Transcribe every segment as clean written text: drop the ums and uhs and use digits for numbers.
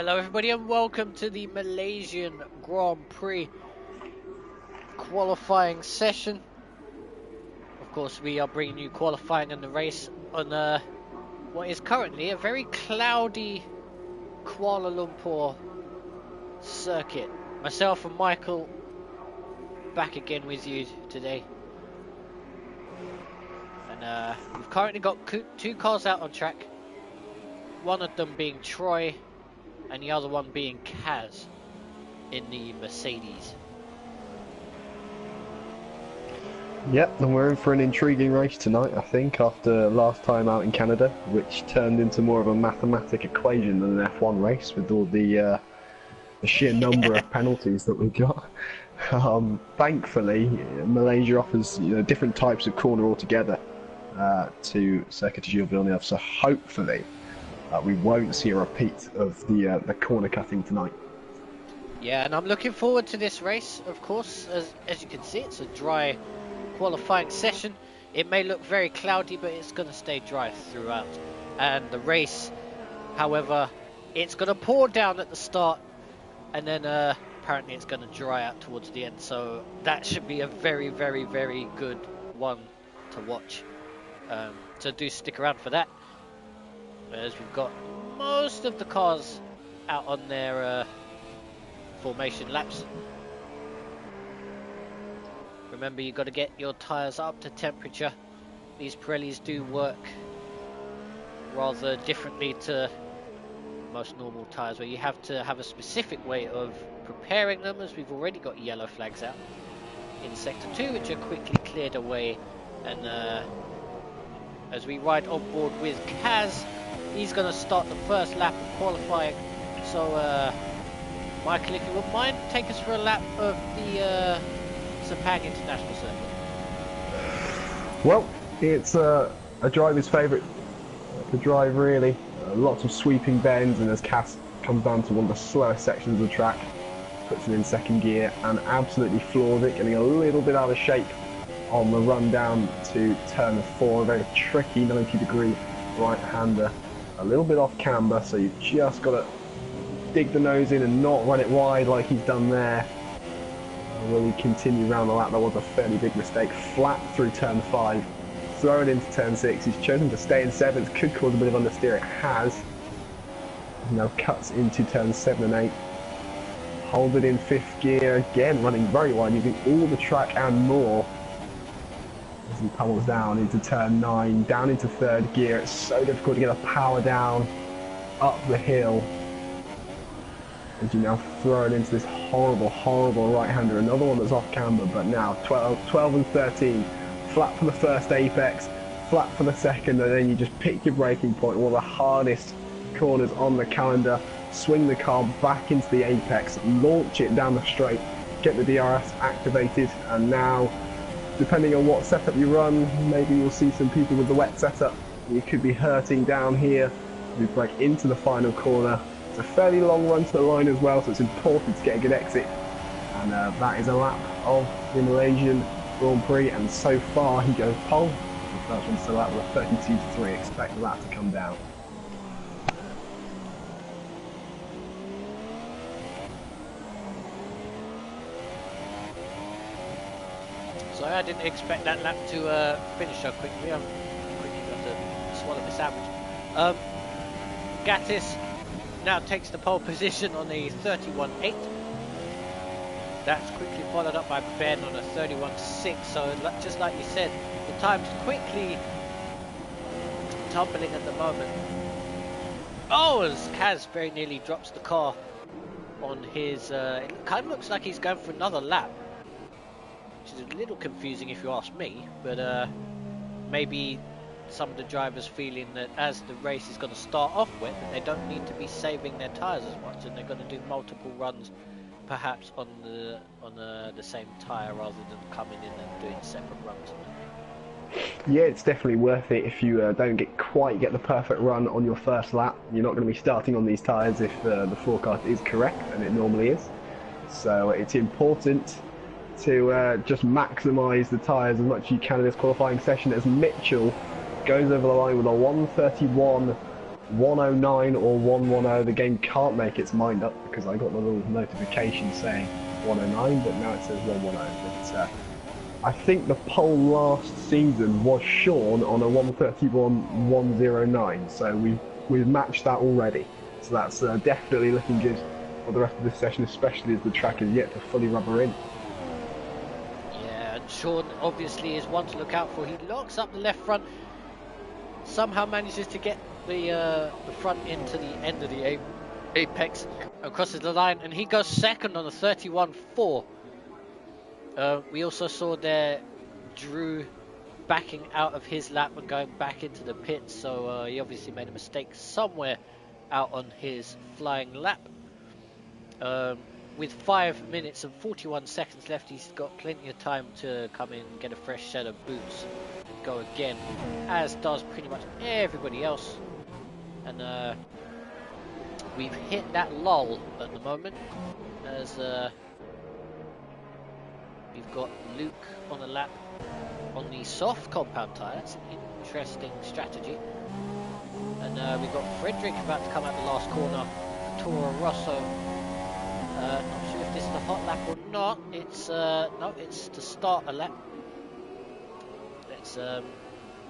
Hello everybody and welcome to the Malaysian Grand Prix qualifying session. Of course we are bringing you qualifying in the race on what is currently a very cloudy Kuala Lumpur circuit. Myself and Michael back again with you today. And we've currently got two cars out on track. One of them being Troy and the other one being Kaz in the Mercedes. Yep, and we're in for an intriguing race tonight, I think, after last time out in Canada, which turned into more of a mathematic equation than an F1 race with all the sheer number of penalties that we got. Thankfully, Malaysia offers different types of corner altogether to Circuit de Gilles Villeneuve, so hopefully we won't see a repeat of the corner cutting tonight. Yeah, and I'm looking forward to this race, of course. As you can see, it's a dry qualifying session. It may look very cloudy, but it's going to stay dry throughout. And the race, however, it's going to pour down at the start, and then apparently it's going to dry out towards the end. So that should be a very, very, very good one to watch. So do stick around for that, as we've got most of the cars out on their formation laps. Remember, you've got to get your tyres up to temperature. These Pirellis do work rather differently to most normal tyres, where you have to have a specific way of preparing them, as we've already got yellow flags out in sector 2, which are quickly cleared away. And as we ride on board with Kaz, he's going to start the first lap of qualifying. So Michael, if you wouldn't mind, take us for a lap of the Sepang International Circuit. Well, it's a driver's favourite to drive, really. Lots of sweeping bends, and as Cass comes down to one of the slowest sections of the track, puts it in second gear and absolutely floors it, getting a little bit out of shape on the run down to turn 4, a very tricky 90-degree right-hander, a little bit off camber, so you've just got to dig the nose in and not run it wide like he's done there. Will he continue around the lap? That was a fairly big mistake. Flat through turn 5, throw it into turn 6. He's chosen to stay in 7th, could cause a bit of understeer. It has. Now cuts into turn 7 and 8. Hold it in 5th gear, again running very wide, using all the track and more. As he pummels down into turn 9, down into 3rd gear. It's so difficult to get a power down up the hill. As you now throw it into this horrible, horrible right-hander. Another one that's off camber, but now 12 and 13. Flat for the first apex, flat for the second, and then you just pick your braking point. One of the hardest corners on the calendar. Swing the car back into the apex, launch it down the straight, get the DRS activated, and now, depending on what setup you run, maybe you'll see some people with the wet setup. You could be hurting down here. We break into the final corner. It's a fairly long run to the line as well, so it's important to get a good exit. And that is a lap of the Malaysian Grand Prix, and so far he goes pole. The first one's still out with a 32-3. Expect that to come down. Sorry, I didn't expect that lap to finish so quickly. I'm quickly got to swallow this sandwich. Gatis now takes the pole position on a 31.8. That's quickly followed up by Ben on a 31.6. So just like you said, the time's quickly tumbling at the moment. Oh, as Kaz very nearly drops the car on his... it kind of looks like he's going for another lap, which is a little confusing if you ask me, but maybe some of the drivers feeling that as the race is going to start off with, they don't need to be saving their tyres as much, and they're going to do multiple runs perhaps on the same tyre rather than coming in and doing separate runs. Yeah, it's definitely worth it if you don't quite get the perfect run on your first lap. You're not going to be starting on these tyres if the forecast is correct, and it normally is. So it's important to just maximise the tyres as much as you can in this qualifying session, as Mitchell goes over the line with a 109 or 110. The game can't make its mind up because I got the little notification saying 109, but now it says 110. But I think the pole last season was Sean on a 131 109, so we've matched that already. So that's definitely looking good for the rest of this session, especially as the track is yet to fully rubber in. Yeah, and Sean obviously is one to look out for. He locks up the left front, somehow manages to get the front into the end of the apex, crosses the line, and he goes second on a 31.4. We also saw there Drew backing out of his lap and going back into the pits, so he obviously made a mistake somewhere out on his flying lap. With 5 minutes and 41 seconds left, he's got plenty of time to come in, get a fresh set of boots, and go again, as does pretty much everybody else. And we've hit that lull at the moment, as we've got Luke on the lap on the soft compound tyre. That's an interesting strategy. And we've got Frederick about to come out the last corner, Toro Rosso. Not sure if this is a hot lap or not. It's no, it's to start a lap. Let's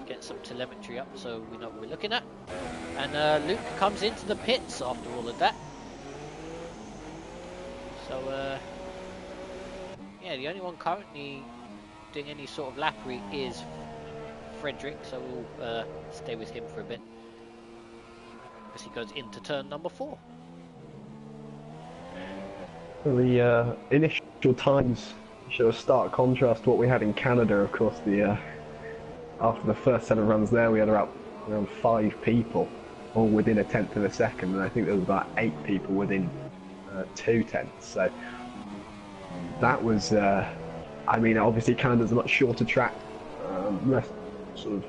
get some telemetry up so we know what we're looking at. And Luke comes into the pits after all of that. So yeah, the only one currently doing any sort of lappery is Frederick, so we'll stay with him for a bit as he goes into turn number 4. The initial times show a stark contrast to what we had in Canada. Of course, after the first set of runs there, we had around 5 people, all within a tenth of a second, and I think there was about 8 people within 2 tenths. So that was, I mean, obviously Canada's a much shorter track, less sort of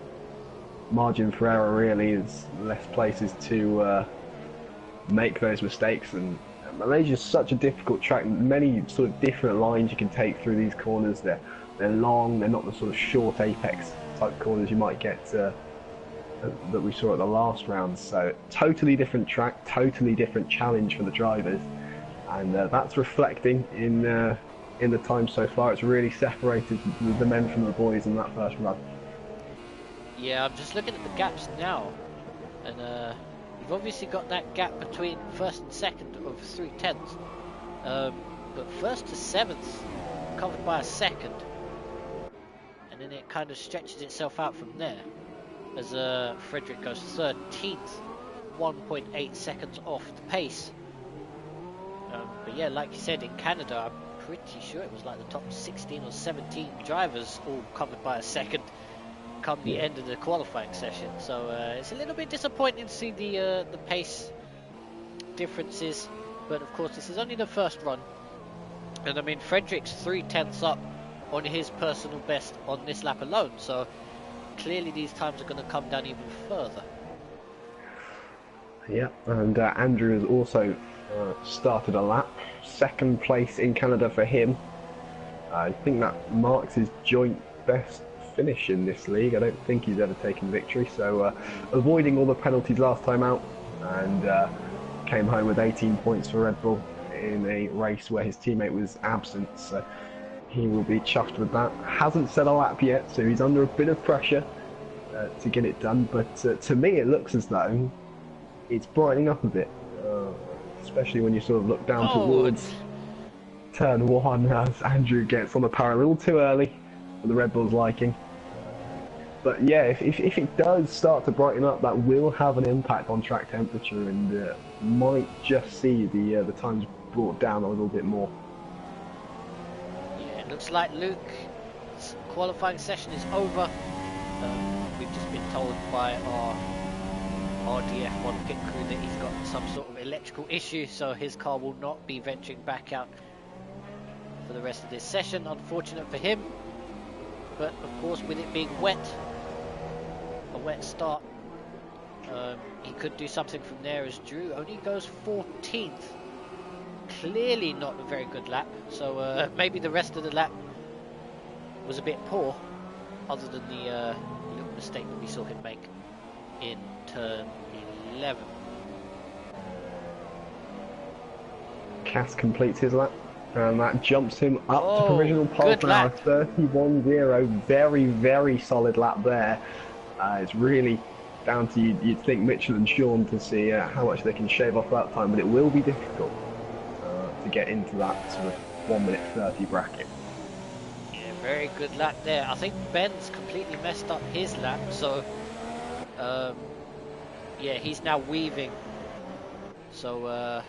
margin for error really, is less places to make those mistakes, and Malaysia's such a difficult track, many sort of different lines you can take through these corners. They're long, they're not the sort of short apex type corners you might get that we saw at the last round. So totally different track, totally different challenge for the drivers, and that's reflecting in the time so far. It's really separated the men from the boys in that first run. Yeah, I'm just looking at the gaps now, and we've obviously got that gap between first and second of 3 tenths, but first to 7th covered by a second, and then it kind of stretches itself out from there as Frederick goes 13th, 1.8 seconds off the pace. But yeah, like you said, in Canada, I'm pretty sure it was like the top 16 or 17 drivers all covered by a second come the end of the qualifying session. So it's a little bit disappointing to see the pace differences, but of course this is only the first run, and I mean Frederick's 3 tenths up on his personal best on this lap alone, so clearly these times are going to come down even further. Yeah, and Andrew has also started a lap, 2nd place in Canada for him. I think that marks his joint best finish in this league. I don't think he's ever taken victory, so avoiding all the penalties last time out, and came home with 18 points for Red Bull in a race where his teammate was absent, so he will be chuffed with that. Hasn't set a lap yet, so he's under a bit of pressure to get it done, but to me it looks as though it's brightening up a bit, especially when you sort of look down towards turn 1 as Andrew gets on the power a little too early for the Red Bull's liking. But yeah, if it does start to brighten up, that will have an impact on track temperature, and might just see the times brought down a little bit more. Yeah, it looks like Luke's qualifying session is over. We've just been told by our RDF1 pit crew that he's got some sort of electrical issue, so his car will not be venturing back out for the rest of this session. Unfortunate for him, but of course with it being wet, a wet start, he could do something from there, as Drew only goes 14th. Clearly not a very good lap, so maybe the rest of the lap was a bit poor, other than the little mistake that we saw him make. in turn 11. Cass completes his lap, and that jumps him up to Oh, provisional pole good for now. lap. 31.0, very, very solid lap there. It's really down to you'd think Mitchell and Sean to see how much they can shave off that time, but it will be difficult to get into that sort of 1:30 bracket. Yeah, very good lap there. I think Ben's completely messed up his lap, so yeah, he's now weaving. So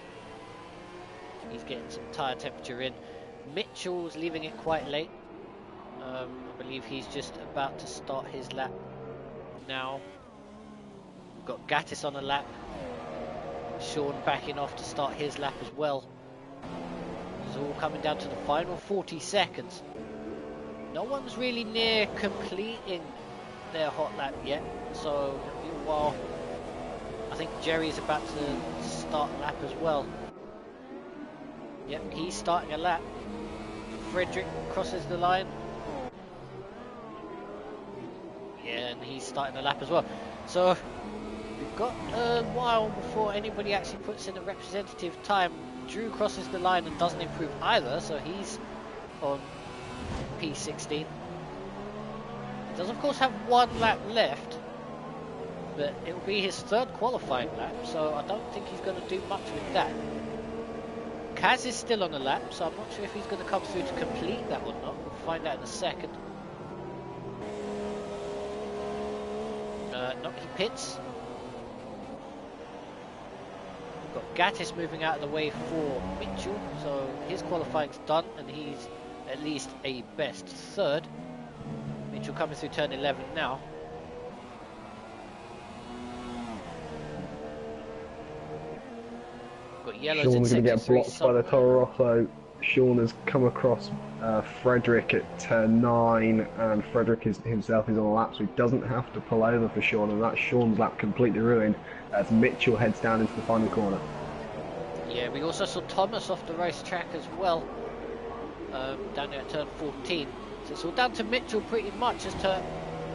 he's getting some tyre temperature in. Mitchell's leaving it quite late. I believe he's just about to start his lap now. We've got Gatis on a lap. Sean backing off to start his lap as well. It's all coming down to the final 40 seconds. No one's really near completing their hot lap yet, so it'll be a while. I think Jerry's about to start a lap as well. Yep, he's starting a lap. Frederick crosses the line. Yeah, and he's starting a lap as well. So we've got a while before anybody actually puts in a representative time. Drew crosses the line and doesn't improve either, so he's on P16. He does of course have one lap left, but it will be his third qualifying lap, so I don't think he's going to do much with that. Kaz is still on a lap, so I'm not sure if he's going to come through to complete that or not. We'll find out in a second. No, he pits. We've got Gatis moving out of the way for Mitchell, so his qualifying's done, and he's at least a best third. Mitchell coming through turn 11 now. Got yellows in Sean's going to get sector blocked by the Toro Rosso. Sean has come across Frederick at turn 9, and Frederick himself is on a lap, so he doesn't have to pull over for Sean, and that's Sean's lap completely ruined as Mitchell heads down into the final corner. Yeah, we also saw Thomas off the racetrack as well, down there at turn 14. So it's all down to Mitchell pretty much as to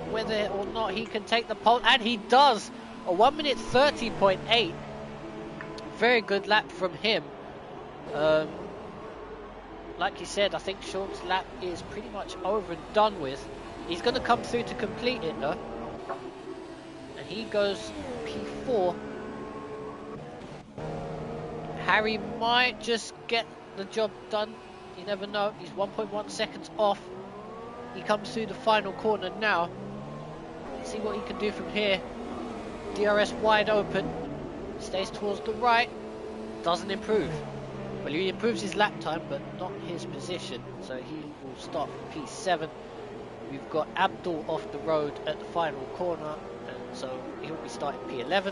whether or not he can take the pole, and he does! A 1:30.8. Very good lap from him. Like you said, I think Sean's lap is pretty much over and done with. He's going to come through to complete it though. And he goes P4. Harry might just get the job done. You never know. He's 1.1 seconds off. He comes through the final corner now. Let's see what he can do from here. DRS wide open. Stays towards the right. Doesn't improve. Well, he improves his lap time, but not his position. So he will start from P7. We've got Abdul off the road at the final corner, and so he'll be starting P11.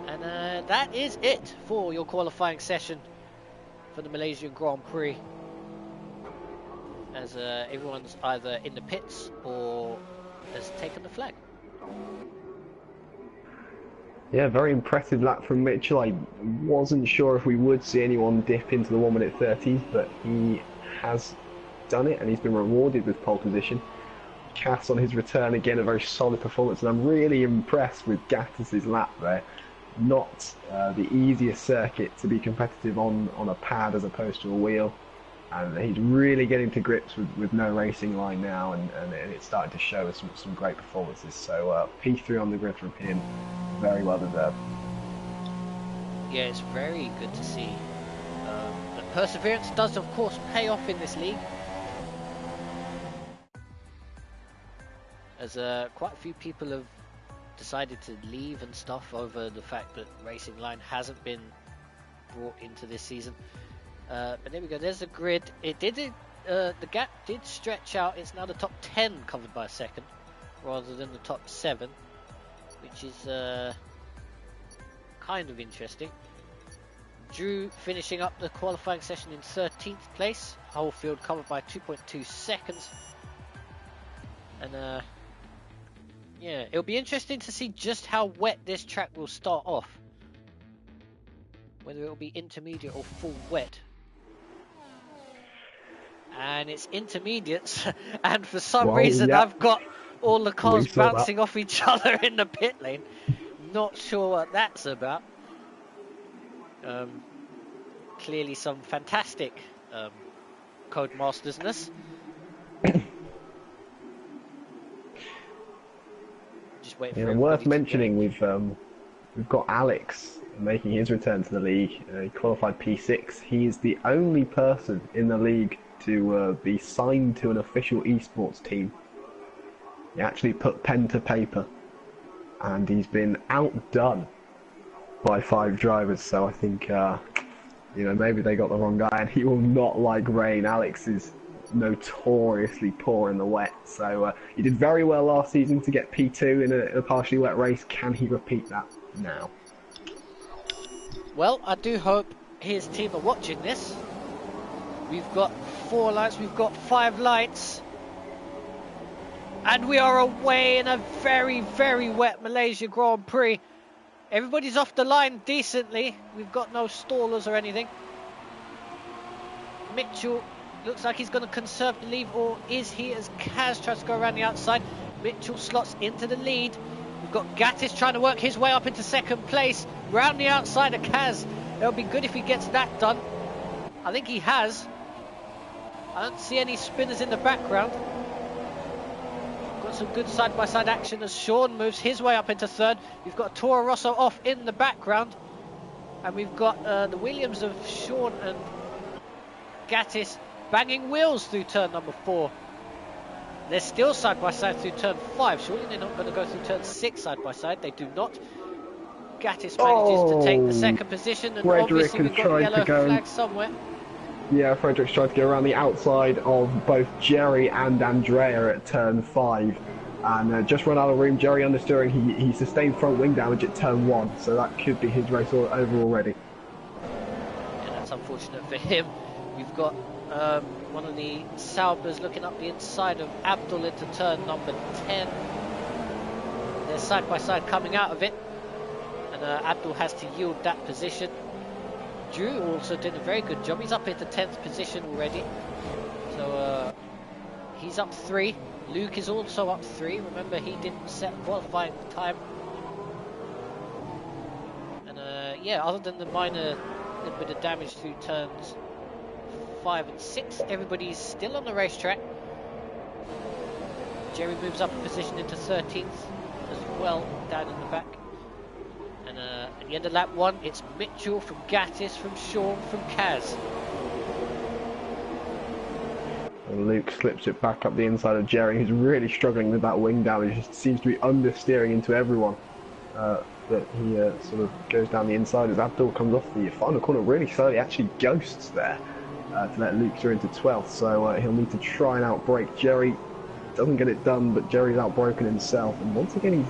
And that is it for your qualifying session for the Malaysian Grand Prix. As everyone's either in the pits or has taken the flag. Yeah, very impressive lap from Mitchell. I wasn't sure if we would see anyone dip into the 1:30s, but he has done it and he's been rewarded with pole position. Cass on his return again, a very solid performance, and I'm really impressed with Gatis' lap there. Not the easiest circuit to be competitive on a pad as opposed to a wheel, and he's really getting to grips with no racing line now, and it's starting to show us some great performances. So P3 on the grid from him, very well deserved. Yeah, it's very good to see. The perseverance does of course pay off in this league, as quite a few people have decided to leave and stuff over the fact that racing line hasn't been brought into this season. But there we go, there's the grid. It did the gap did stretch out. It's now the top 10 covered by a second rather than the top 7, which is kind of interesting. Drew finishing up the qualifying session in 13th place, whole field covered by 2.2 seconds. And yeah, it'll be interesting to see just how wet this track will start off, whether it will be intermediate or full wet. And it's intermediates, and for some reason yeah. I've got All the cars We saw that. bouncing off each other in the pit lane. Not sure what that's about. Clearly some fantastic Codemasters-ness. Just waiting for worth mentioning, we've got Alex making his return to the league. He qualified P6. He is the only person in the league to be signed to an official esports team. He actually put pen to paper, and he's been outdone by 5 drivers. So I think maybe they got the wrong guy, and he will not like rain. Alex is notoriously poor in the wet, so he did very well last season to get P2 in a partially wet race. Can he repeat that now? Well, I do hope his team are watching this. We've got 4 lights, we've got 5 lights, and we are away in a very, very wet Malaysia Grand Prix. Everybody's off the line decently. We've got no stallers or anything. Mitchell looks like he's going to conserve the lead, or is he, as Kaz tries to go around the outside. Mitchell slots into the lead. We've got Gatis trying to work his way up into second place, round the outside of Kaz. It'll be good if he gets that done. I think he has. I don't see any spinners in the background. Got some good side-by-side action as Sean moves his way up into third. We've got Toro Rosso off in the background. And we've got the Williams of Sean and Gatis banging wheels through turn number 4. They're still side by side through turn 5. Surely they're not going to go through turn 6 side by side. They do not. Gatis manages to take the second position, and Frederick obviously we've got the yellow flag somewhere. Yeah, Frederick's tried to go around the outside of both Jerry and Andrea at turn 5. And just run out of room. Jerry understeering. He sustained front wing damage at turn 1. So that could be his race over already. Yeah, that's unfortunate for him. We've got one of the Saubers looking up the inside of Abdul into turn number 10. They're side by side coming out of it, and Abdul has to yield that position. Drew also did a very good job. He's up into 10th position already, so he's up 3. Luke is also up 3. Remember, he didn't set qualifying time. And yeah, other than the minor little bit of damage through turns 5 and 6, everybody's still on the racetrack. Jerry moves up a position into 13th as well, down in the back. And at the end of lap 1, it's Mitchell from Gatis, from Sean, from Kaz. And Luke slips it back up the inside of Jerry, who's really struggling with that wing damage. Just seems to be understeering into everyone. But he sort of goes down the inside as Abdul comes off the final corner really slowly, actually ghosts there. To let Luke through into 12th, so he'll need to try and outbrake Jerry. Doesn't get it done, but Jerry's outbroken himself, and once again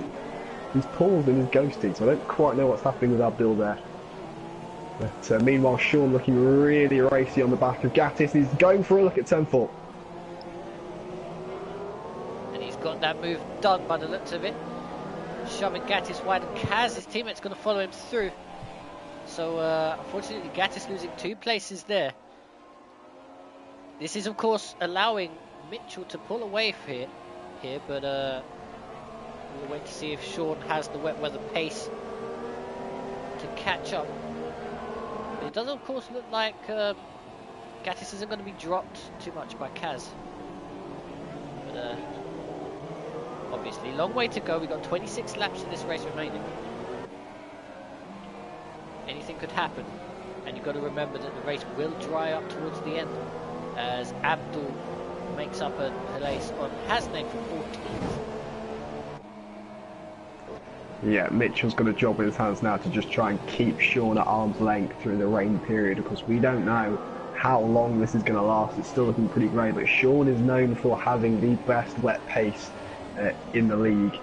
he's paused in his ghosting, so I don't quite know what's happening with Abdul there. But meanwhile, Sean looking really racy on the back of Gatis. He's going for a look at turn 4. And he's got that move done by the looks of it. Shoving Gatis wide, and Kaz, his teammate's going to follow him through. So unfortunately Gatis losing 2 places there. This is, of course, allowing Mitchell to pull away here, but we'll wait to see if Sean has the wet weather pace to catch up. But it does, of course, look like Gatis isn't going to be dropped too much by Kaz. But obviously, long way to go. We've got 26 laps in this race remaining. Anything could happen, and you've got to remember that the race will dry up towards the end, as Abdul makes up a place on Hasnain for 14th. Yeah, Mitchell's got a job in his hands now to just try and keep Sean at arm's length through the rain period, because we don't know how long this is going to last. It's still looking pretty grey, but Sean is known for having the best wet pace in the league.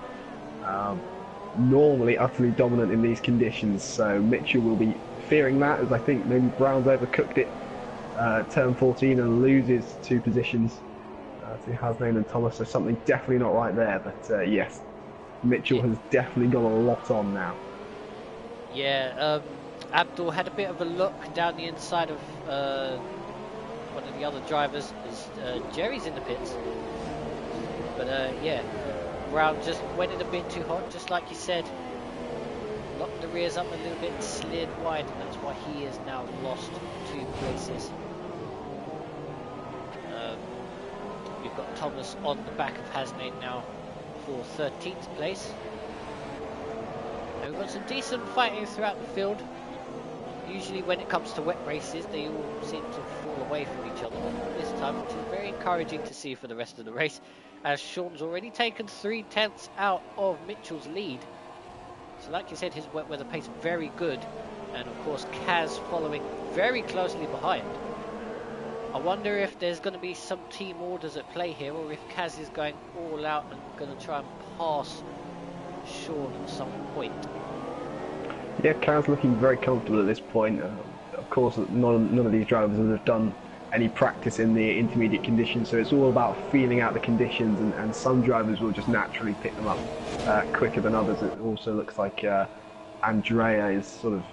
Normally utterly dominant in these conditions, so Mitchell will be fearing that, as I think maybe Brown's overcooked it. Turn 14 and loses 2 positions to Hasnain and Thomas, so something definitely not right there, but yes, Mitchell has definitely got a lot on now. Yeah, Abdul had a bit of a look down the inside of one of the other drivers as Jerry's in the pits, but yeah, ground, just went in a bit too hot, just like you said. Locked the rears up a little bit and slid wide, and that's why he is now lost 2 places. We've got Thomas on the back of Hasnate now for 13th place. And we've got some decent fighting throughout the field. Usually when it comes to wet races, they all seem to fall away from each other. But this time, which is very encouraging to see for the rest of the race, as Sean's already taken 3/10 out of Mitchell's lead. So like you said, his wet weather pace very good. And of course, Kaz following very closely behind. I wonder if there's going to be some team orders at play here, or if Kaz is going all out and going to try and pass Sean at some point. Yeah, Kaz looking very comfortable at this point. Of course, none of these drivers have done any practice in the intermediate conditions, so it's all about feeling out the conditions, and some drivers will just naturally pick them up quicker than others. It also looks like Andrea is sort of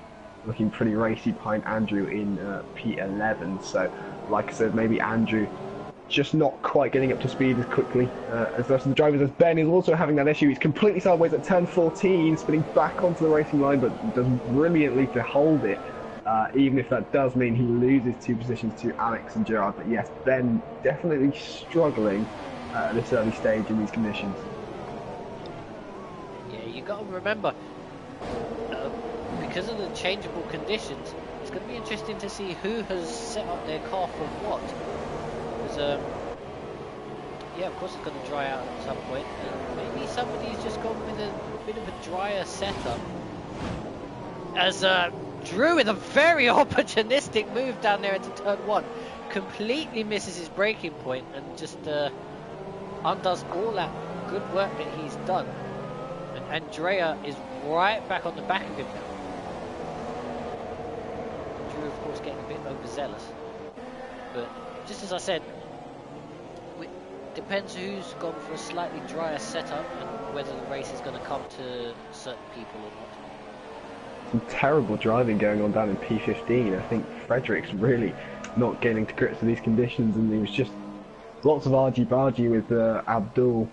looking pretty racy behind Andrew in P11, so like I said, maybe Andrew just not quite getting up to speed as quickly as the rest of the drivers, as Ben is also having that issue. He's completely sideways at turn 14, spinning back onto the racing line, but does brilliantly to hold it, even if that does mean he loses 2 positions to Alex and Gerard. But yes, Ben definitely struggling at this early stage in these conditions. Yeah, you got to remember, because of the changeable conditions, it's going to be interesting to see who has set up their car for what. Because, yeah, of course it's going to dry out at some point. Maybe somebody's just gone with a bit of a drier setup. As Drew, with a very opportunistic move down there into turn 1, completely misses his braking point and just undoes all that good work that he's done. And Andrea is right back on the back of him now. Drew, of course, getting a bit overzealous. But just as I said, it depends who's gone for a slightly drier setup and whether the race is going to come to certain people or not. Some terrible driving going on down in P15. I think Frederick's really not getting to grips with these conditions, and there was just lots of argy-bargy with Abdul,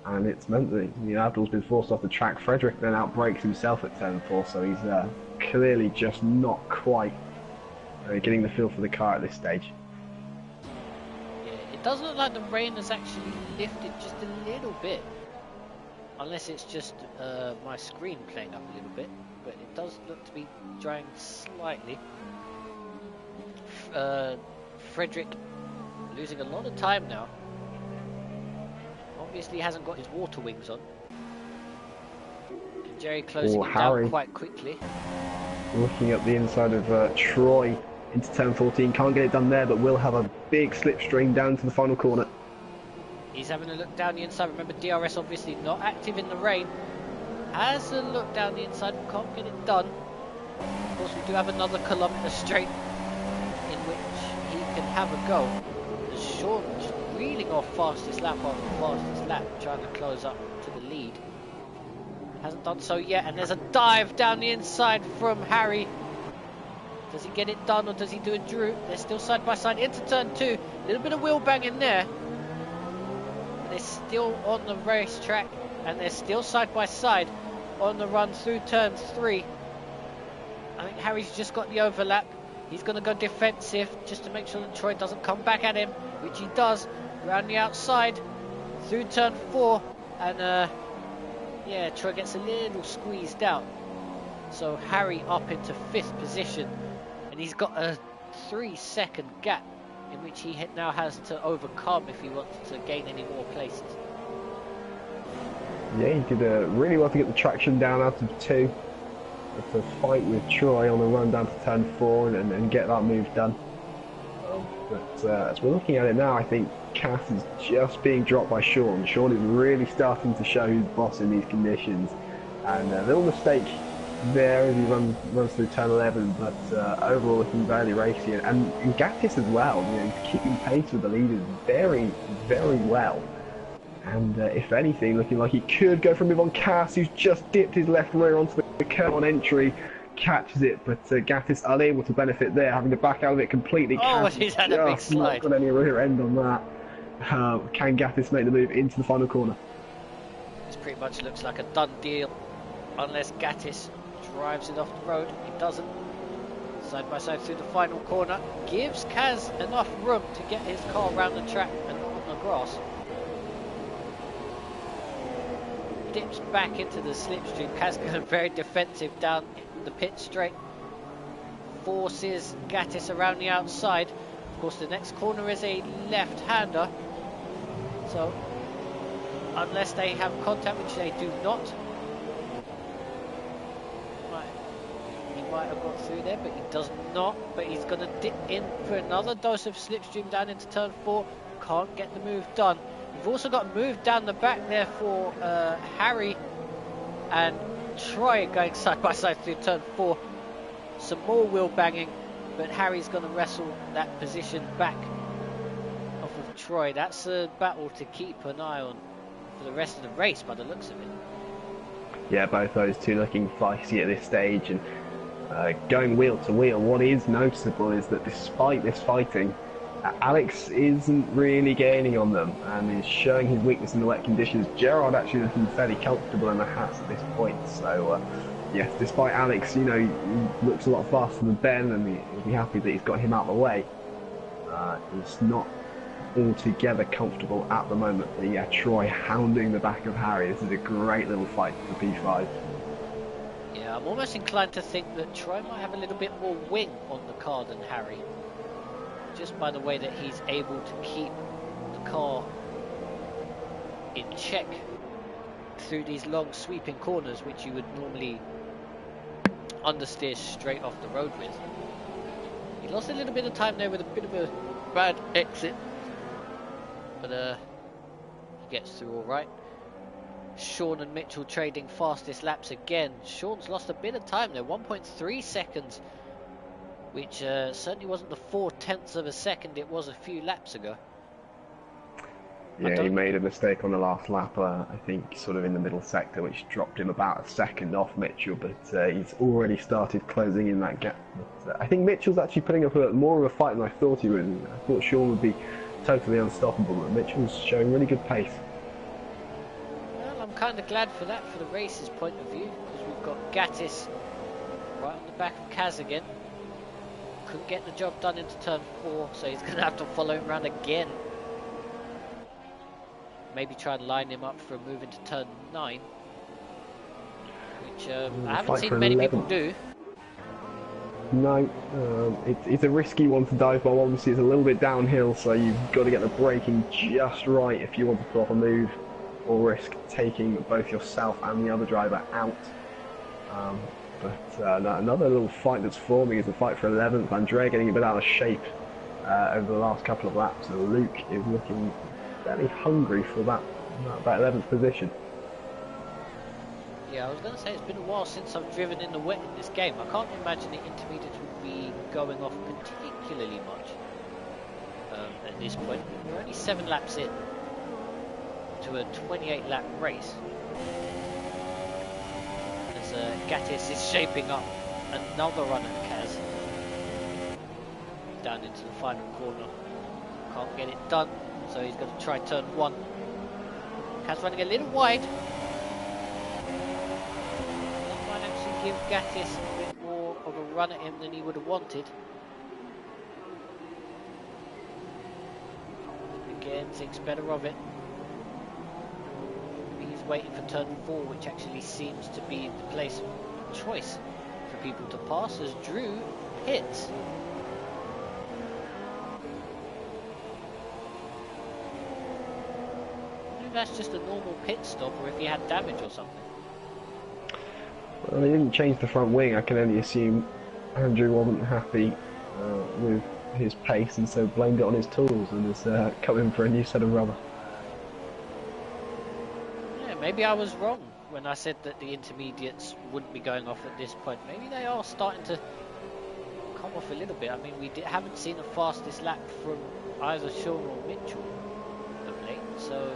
and it's meant that Abdul's been forced off the track. Frederick then outbrakes himself at turn 4, so he's clearly just not quite getting the feel for the car at this stage. Yeah, it does look like the rain has actually lifted just a little bit, unless it's just my screen playing up a little bit. But it does look to be drying slightly. Frederick losing a lot of time now. Obviously hasn't got his water wings on. And Jerry closing it down quite quickly. Looking at the inside of Troy into turn 14. Can't get it done there, but will have a big slipstream down to the final corner. He's having a look down the inside. Remember, DRS obviously not active in the rain. Has a look down the inside, can't get it done. Of course, we do have another kilometre straight in which he can have a go. As Sean just reeling off fastest lap after fastest lap, trying to close up to the lead. Hasn't done so yet, and there's a dive down the inside from Harry. Does he get it done, or does he do a Drew? They're still side by side into turn 2. A little bit of wheel bang in there. But they're still on the racetrack, and they're still side by side on the run through turn 3. I think Harry's just got the overlap. He's going to go defensive just to make sure that Troy doesn't come back at him, which he does. Around the outside through turn 4, and yeah, Troy gets a little squeezed out. So Harry up into 5th position, and he's got a 3-second gap in which he now has to overcome if he wants to gain any more places. Yeah, he did really well to get the traction down out of 2. To fight with Troy on the run down to turn 4 and get that move done. But as we're looking at it now, I think Cass is just being dropped by Sean. Sean is really starting to show who's boss in these conditions. And a little mistake there as he runs through turn 11, but overall looking very racy. And Gatis as well, he's keeping pace with the leaders very, very well. And if anything, looking like he could go for a move on Cass, who's just dipped his left rear onto the curb on entry, catches it, but Gatis unable to benefit there, having to back out of it completely. Oh, he's had a big slide. Not got any rear end on that. Can Gatis make the move into the final corner? This pretty much looks like a done deal, unless Gatis drives it off the road. He doesn't. Side by side through the final corner, gives Kaz enough room to get his car around the track and not on the grass. Dips back into the slipstream. Kaz going very defensive down the pit straight. Forces Gatis around the outside. Of course, the next corner is a left-hander. So, unless they have contact, which they do not, he might have got through there, but he does not. But he's going to dip in for another dose of slipstream down into turn 4. Can't get the move done. We've also got a move down the back there for Harry and Troy going side by side through turn 4. Some more wheel banging, but Harry's going to wrestle that position back off of Troy. That's a battle to keep an eye on for the rest of the race by the looks of it. Yeah, both those two looking feisty at this stage and going wheel to wheel. What is noticeable is that despite this fighting, Alex isn't really gaining on them and is showing his weakness in the wet conditions. Gerard actually looking fairly comfortable in the hats at this point. So, yes, despite Alex, you know, he looks a lot faster than Ben and he'll be happy that he's got him out of the way. He's not altogether comfortable at the moment. But yeah, Troy hounding the back of Harry. This is a great little fight for P5. Yeah, I'm almost inclined to think that Troy might have a little bit more wing on the car than Harry. Just by the way that he's able to keep the car in check through these long sweeping corners, which you would normally understeer straight off the road with. He lost a little bit of time there with a bit of a bad exit, but he gets through all right. Sean and Mitchell trading fastest laps again. Sean's lost a bit of time there, 1.3 seconds, which certainly wasn't the 0.4 of a second it was a few laps ago. Yeah, he made a mistake on the last lap, I think, sort of in the middle sector, which dropped him about a second off Mitchell, but he's already started closing in that gap. But, I think Mitchell's actually putting up more of a fight than I thought he would. I thought Sean would be totally unstoppable, but Mitchell's showing really good pace. Well, I'm kind of glad for that, for the race's point of view, because we've got Gatis right on the back of Kaz again. Couldn't get the job done into turn 4, so he's going to have to follow him around again. Maybe try and line him up for a move into turn 9, which I haven't seen many people do. No, it's a risky one to dive bomb. Obviously it's a little bit downhill, so you've got to get the braking just right if you want to pull off a move, or risk taking both yourself and the other driver out. But another little fight that's forming is the fight for 11th. Andrea getting a bit out of shape over the last couple of laps, and Luke is looking fairly hungry for that 11th position. Yeah, I was going to say it's been a while since I've driven in the wet in this game. I can't imagine the intermediates would be going off particularly much at this point. We're only 7 laps in to a 28 lap race. As Gatis is shaping up another run at Kaz down into the final corner. Can't get it done, so he's going to try turn 1. Kaz running a little wide. That might actually give Gatis a bit more of a run at him than he would have wanted. Again, thinks better of it. He's waiting for turn 4, which actually seems to be the place of choice for people to pass as Drew hits. That's just a normal pit stop, or if he had damage or something. Well, they didn't change the front wing. I can only assume Andrew wasn't happy with his pace and so blamed it on his tools and is coming for a new set of rubber. Yeah, maybe I was wrong when I said that the intermediates wouldn't be going off at this point. Maybe they are starting to come off a little bit. I mean, we haven't seen the fastest lap from either Sean or Mitchell of late, so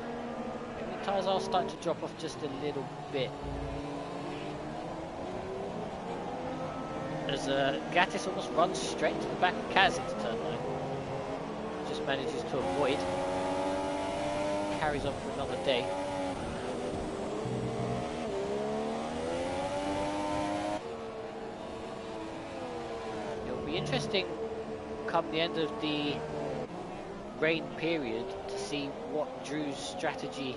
tyres are starting to drop off just a little bit. As Gatis almost runs straight to the back of Kaz into turn 9. Just manages to avoid. Carries on for another day. be interesting come the end of the rain period to see what Drew's strategy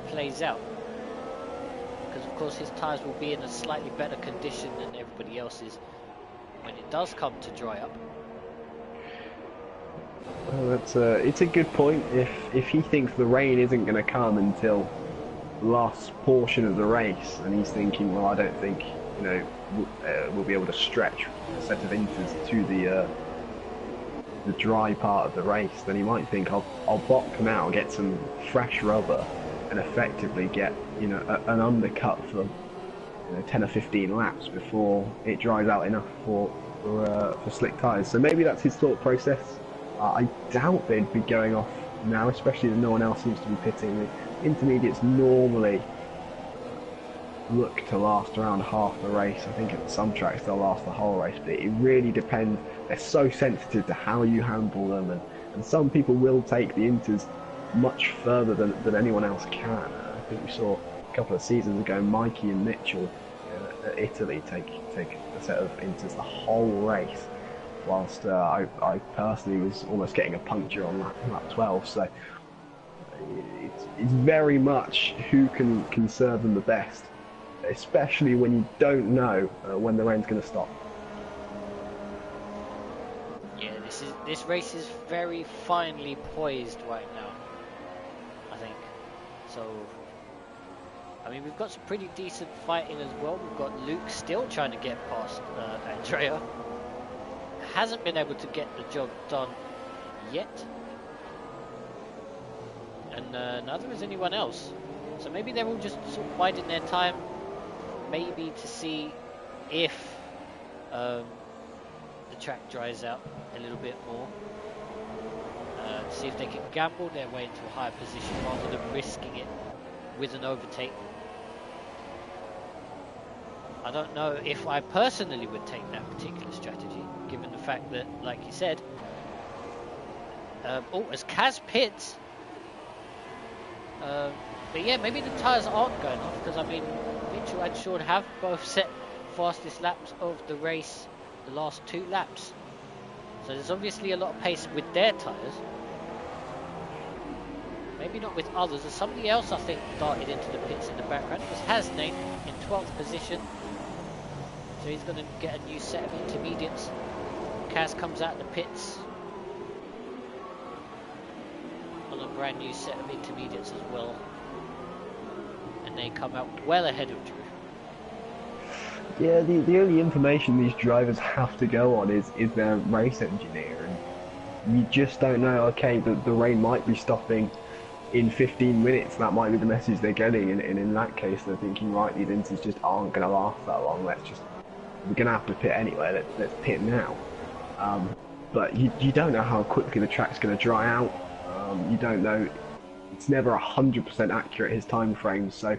plays out. Because of course his tyres will be in a slightly better condition than everybody else's when it does come to dry up. Well, it's a good point. If he thinks the rain isn't going to come until the last portion of the race, and he's thinking, well, I don't think we'll be able to stretch a set of inters to the dry part of the race, then he might think I'll box now, get some fresh rubber, and effectively get an undercut for 10 or 15 laps before it dries out enough for slick tyres. So maybe that's his thought process. I doubt they'd be going off now, especially that no one else seems to be pitting. The intermediates normally look to last around half the race. I think at some tracks they'll last the whole race, but it really depends. They're so sensitive to how you handle them, and some people will take the inters much further than anyone else can. I think we saw a couple of seasons ago Mikey and Mitchell at Italy take a set of inters the whole race, whilst I personally was almost getting a puncture on lap 12. So it's very much who can serve them the best, especially when you don't know when the rain's going to stop. Yeah, this race is very finely poised right now, I think. So, I mean, we've got some pretty decent fighting as well. We've got Luke still trying to get past Andrea. Hasn't been able to get the job done yet. And neither is anyone else. So maybe they're all just sort of biding their time, maybe to see if the track dries out a little bit more. See if they can gamble their way into a higher position rather than risking it with an overtake. I don't know if I personally would take that particular strategy, given the fact that, like you said, as Kaz pits, but yeah, maybe the tyres aren't going off, because I mean, Mitchell and Sean have both set fastest laps of the race the last 2 laps, so there's obviously a lot of pace with their tyres. Maybe not with others. There's somebody else I think darted into the pits in the background. It was Hasnane in 12th position, so he's going to get a new set of intermediates. Kaz comes out of the pits on a brand new set of intermediates as well, and they come out well ahead of Drew. Yeah, the only information these drivers have to go on is their race engineer, and you just don't know. Okay, the rain might be stopping in 15 minutes, that might be the message they're getting, and in that case they're thinking, right, these inters just aren't going to last that long, we're going to have to pit anyway, let's pit now. But you don't know how quickly the track's going to dry out. You don't know, it's never 100% accurate, his time frames, so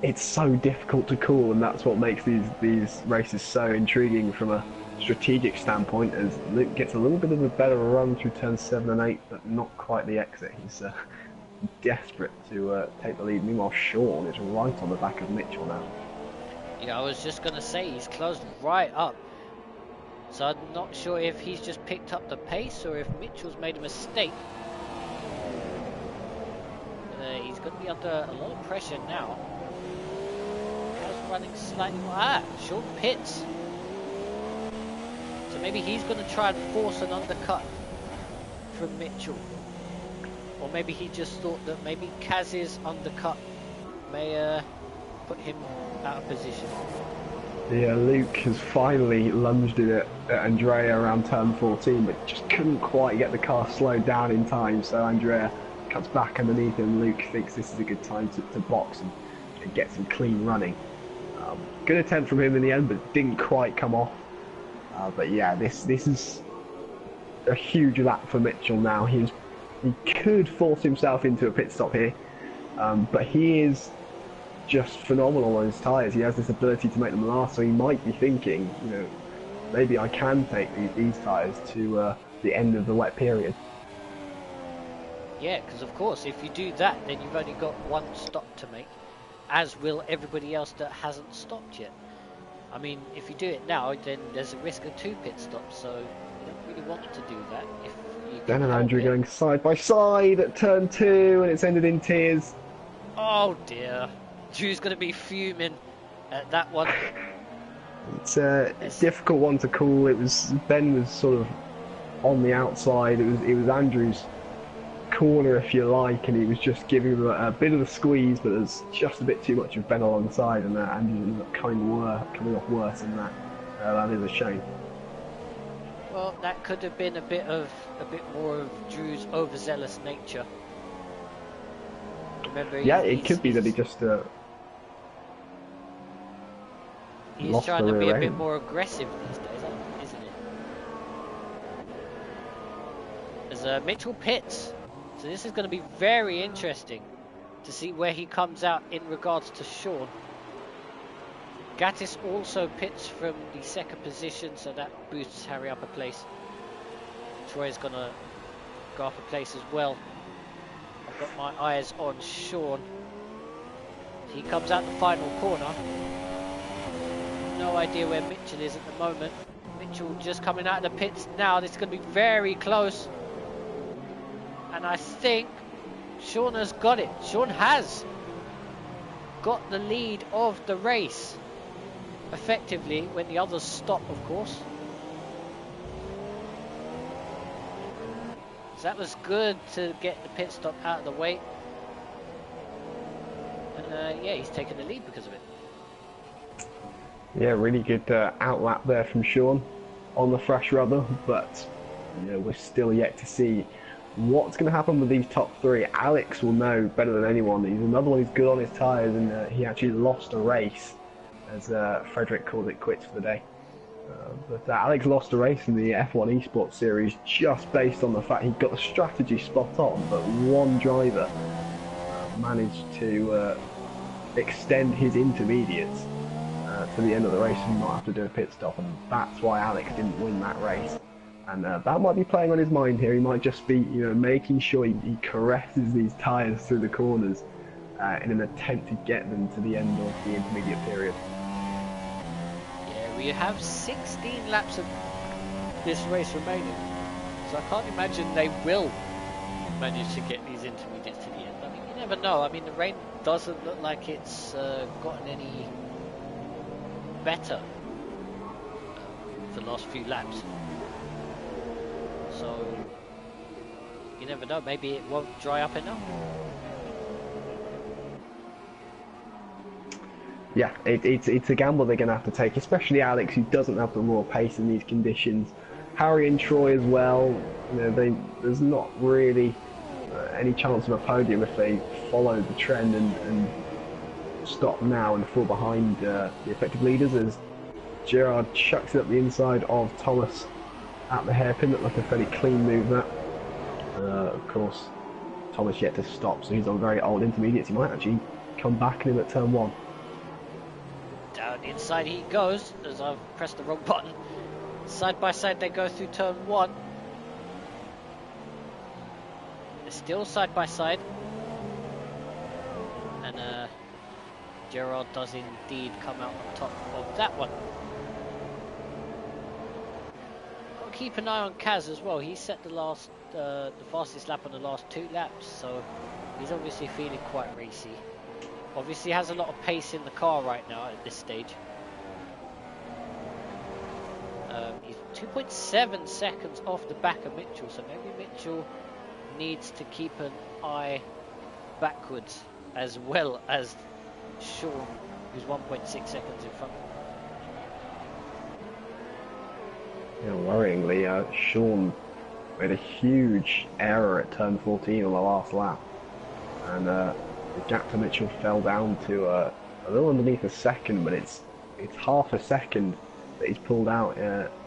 it's so difficult to call, and that's what makes these races so intriguing from a strategic standpoint, as Luke gets a little bit of a better run through turns 7 and 8, but not quite the exit. He's desperate to take the lead. Meanwhile, Sean is right on the back of Mitchell now. Yeah, I was just going to say, he's closed right up. So I'm not sure if he's just picked up the pace or if Mitchell's made a mistake. He's going to be under a lot of pressure now. Kaz running slightly more. Sean pits. So maybe he's going to try and force an undercut from Mitchell. Or maybe he just thought that maybe Kaz's undercut may put him out of position. Yeah, Luke has finally lunged it at Andrea around turn 14, but just couldn't quite get the car slowed down in time, so Andrea cuts back underneath him. Luke thinks this is a good time to box and get some clean running. Good attempt from him in the end, but it didn't quite come off. But yeah, this is a huge lap for Mitchell now. He could force himself into a pit stop here, but he is just phenomenal on his tyres. He has this ability to make them last, so he might be thinking, maybe I can take these tyres to the end of the wet period. Yeah, because of course, if you do that, then you've only got one stop to make, as will everybody else that hasn't stopped yet. I mean, if you do it now, then there's a risk of 2 pit stops, so you don't really want to do that if you Dan can and help Andrew it. going side by side at turn 2, and it's ended in tears. Oh dear, Drew's going to be fuming at that one. It's a difficult one to call. Ben was sort of on the outside. It was Andrew's corner, if you like, and he was just giving him a bit of a squeeze, but there's just a bit too much of Ben alongside, and Andrew ended up coming off worse than that. That is a shame. Well, that could have been a bit more of Drew's overzealous nature. Remember, it could be that he just he's lost trying the to be rear a bit end. more aggressive these days, isn't it? As Mitchell pits, so this is going to be very interesting to see where he comes out in regards to Sean. Gatis also pits from the second position, so that boosts Harry up a place. Troy's going to go up a place as well. I've got my eyes on Sean. He comes out the final corner. No idea where Mitchell is at the moment. Mitchell just coming out of the pits now. This is going to be very close. And I think Sean has got it. Sean has got the lead of the race. Effectively, when the others stop, of course. So that was good to get the pit stop out of the way. And yeah, he's taken the lead because of it. Yeah, really good outlap there from Sean on the fresh rubber, but we're still yet to see what's going to happen with these top 3. Alex will know better than anyone. He's another one who's good on his tyres, and he actually lost a race as Frederick called it quits for the day. But Alex lost a race in the F1 Esports Series just based on the fact he got the strategy spot on, but one driver managed to extend his intermediates to the end of the race and not have to do a pit stop, and that's why Alex didn't win that race. And that might be playing on his mind here. He might just be making sure he caresses these tyres through the corners in an attempt to get them to the end of the intermediate period. We have 16 laps of this race remaining, so I can't imagine they will manage to get these intermediates to the end. I mean, you never know. I mean, the rain doesn't look like it's gotten any better for the last few laps, so you never know. Maybe it won't dry up enough. Yeah, it's a gamble they're going to have to take, especially Alex, who doesn't have the raw pace in these conditions. Harry and Troy as well. There's not really any chance of a podium if they follow the trend and stop now and fall behind the effective leaders, as Gerard chucks it up the inside of Thomas at the hairpin. Looked like a fairly clean move, that. Of course, Thomas yet to stop, so he's on very old intermediates. He might actually come back in him at turn 1. Down inside he goes, as I've pressed the wrong button. Side by side they go through turn 1. They're still side by side. And Gerard does indeed come out on top of that one. Got to keep an eye on Kaz as well. He set the fastest lap on the last 2 laps, so he's obviously feeling quite racy. Obviously has a lot of pace in the car right now at this stage. He's 2.7 seconds off the back of Mitchell, so maybe Mitchell needs to keep an eye backwards as well as Sean, who's 1.6 seconds in front. Yeah, worryingly, Sean made a huge error at turn 14 on the last lap, and the gap to Mitchell fell down to a little underneath a second, but it's half a second that he's pulled out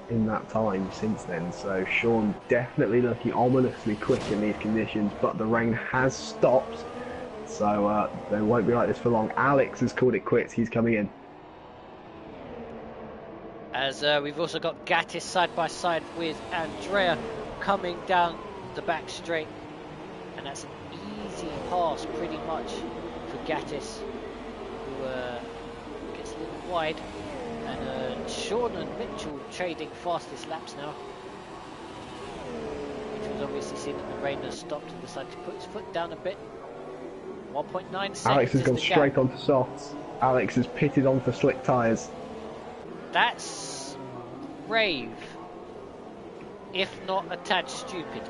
in that time since then. So Sean definitely looking ominously quick in these conditions, but the rain has stopped, so they won't be like this for long. Alex has called it quits. He's coming in. As we've also got Gatis side by side with Andrea coming down the back straight, and that's an easy pass pretty much for Gatis, who gets a little wide. And Sean and Mitchell trading fastest laps now. Mitchell's obviously seen that the rain has stopped and decided to put his foot down a bit. 1.9 seconds. Alex has gone is the straight gap. onto softs. Alex has pitted onto slick tyres. That's brave, if not a tad stupid.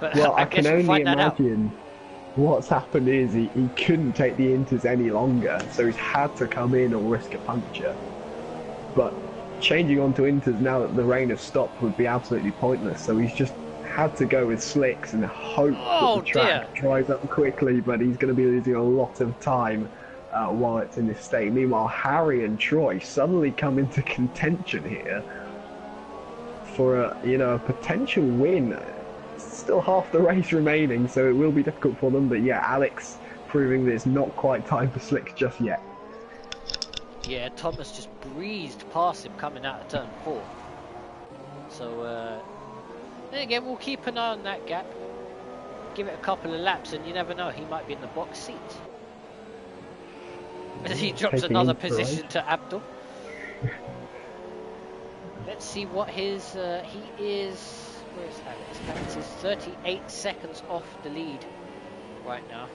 But Well, I guess can we'll only find that out. imagine what's happened is he couldn't take the inters any longer, so he's had to come in or risk a puncture. But changing onto inters now that the rain has stopped would be absolutely pointless, so he's just had to go with slicks and hope that the track dries up quickly, but he's going to be losing a lot of time while it's in this state. Meanwhile, Harry and Troy suddenly come into contention here for a potential win. Still half the race remaining, so it will be difficult for them, but yeah, Alex proving that it's not quite time for slicks just yet. Yeah, Thomas just breezed past him coming out of turn 4. So, then again, we'll keep an eye on that gap. Give it a couple of laps, and you never know, he might be in the box seat. As he drops another position to Abdul. Let's see what his, he is... Where is Alex? Alex is 38 seconds off the lead right now.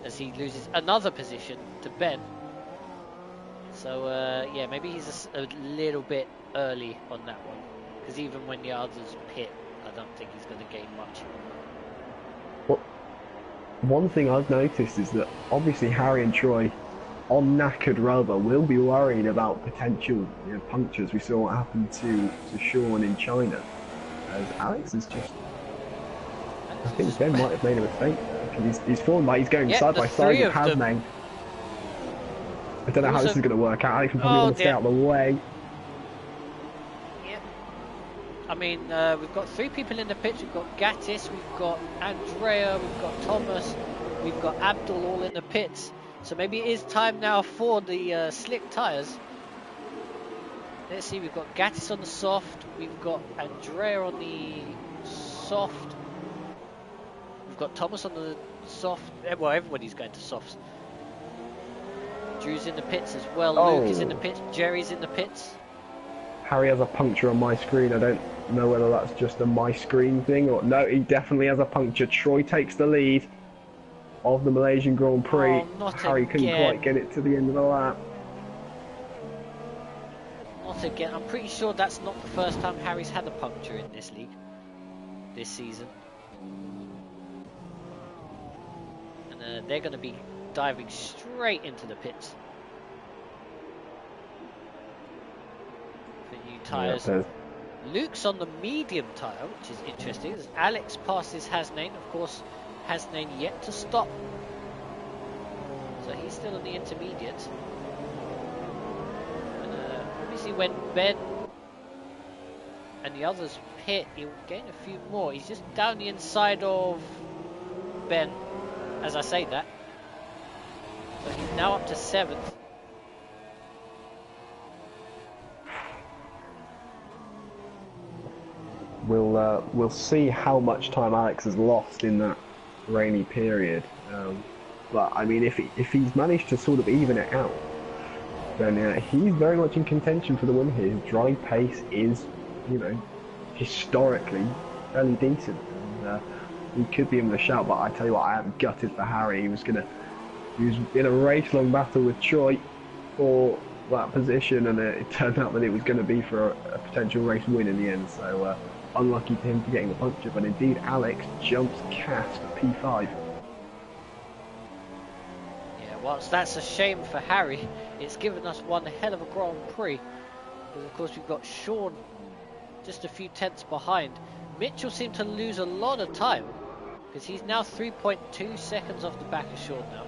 As he loses another position to Ben. So, yeah, maybe he's a little bit early on that one. Because even when the others pit, I don't think he's going to gain much. Well, one thing I've noticed is that obviously Harry and Troy on knackered rubber will be worried about potential punctures. We saw what happened to Sean in China. As Alex is just... I think Ben might have made a mistake because he's fallen by, he's going side by side with Hasnain. I don't know how this is going to work out. Alex will probably want to stay out of the way. Yep. I mean, we've got 3 people in the pits. We've got Gatis, we've got Andrea, we've got Thomas, we've got Abdul all in the pits. So maybe it is time now for the slick tyres. Let's see, we've got Gatis on the soft, we've got Andrea on the soft, we've got Thomas on the soft, well, everybody's going to softs. Drew's in the pits as well, Luke is in the pits, Jerry's in the pits. Harry has a puncture on my screen. I don't know whether that's just a my screen thing or... No, he definitely has a puncture. Troy takes the lead of the Malaysian Grand Prix. Harry couldn't quite get it to the end of the lap. Not again. I'm pretty sure that's not the first time Harry's had a puncture in this league, this season. And they're going to be diving straight into the pits. For new tyres. Yeah, Luke's on the medium tyre, which is interesting. As Alex passes Hasnain, of course, Hasnain yet to stop. So he's still on the intermediate. Obviously when Ben and the others pit, he'll gain a few more. He's just down the inside of Ben, as I say that. So he's now up to 7th. We'll see how much time Alex has lost in that rainy period. But I mean, if he's managed to sort of even it out, then he's very much in contention for the win here. His drive pace is, historically fairly decent. And, he could be in the shout, but I tell you what, I am gutted for Harry. He was in a race-long battle with Troy for that position, and it turned out that it was going to be for a potential race win in the end. So unlucky to him for getting the puncture, but indeed Alex jumps cast at P5. Whilst that's a shame for Harry, it's given us one hell of a Grand Prix. Because of course we've got Sean just a few tenths behind. Mitchell seemed to lose a lot of time, because he's now 3.2 seconds off the back of Sean now.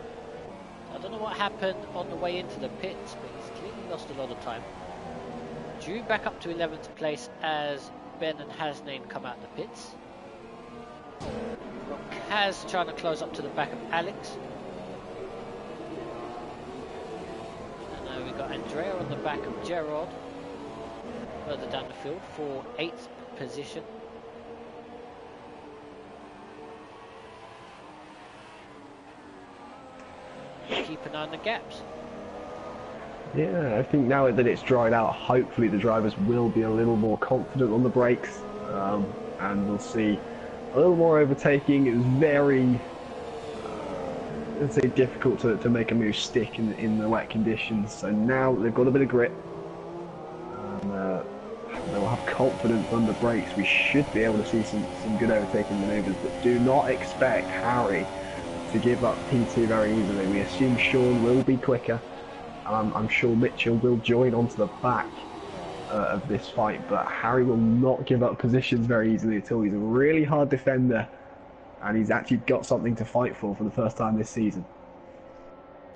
I don't know what happened on the way into the pits, but he's clearly lost a lot of time. Drew back up to 11th place as Ben and Hasnain come out the pits. We've got Kaz trying to close up to the back of Alex. We've got Andrea on the back of Gerard, further down the field for 8th position. Keep an eye on the gaps. Yeah, I think now that it's dried out, hopefully the drivers will be a little more confident on the brakes, and we'll see a little more overtaking. It was very, let's say, difficult to make a move stick in the wet conditions. So now they've got a bit of grip, and they'll have confidence on the brakes. We should be able to see some good overtaking manoeuvres, but do not expect Harry to give up P2 very easily. We assume Sean will be quicker. I'm sure Mitchell will join onto the back of this fight, but Harry will not give up positions very easily at all. He's a really hard defender, and he's actually got something to fight for the first time this season.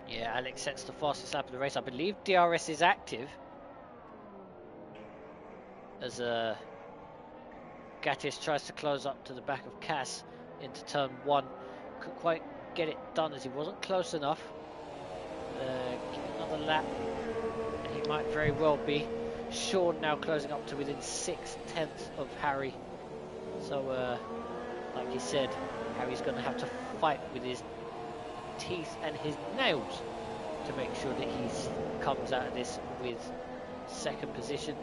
Yeah, Alex sets the fastest lap of the race. I believe DRS is active, as Gatis tries to close up to the back of Cass into turn 1. Couldn't quite get it done as he wasn't close enough. Give another lap, and he might very well be. Sean now closing up to within 6/10 of Harry. So, like he said, Harry's going to have to fight with his teeth and his nails to make sure that he comes out of this with second position.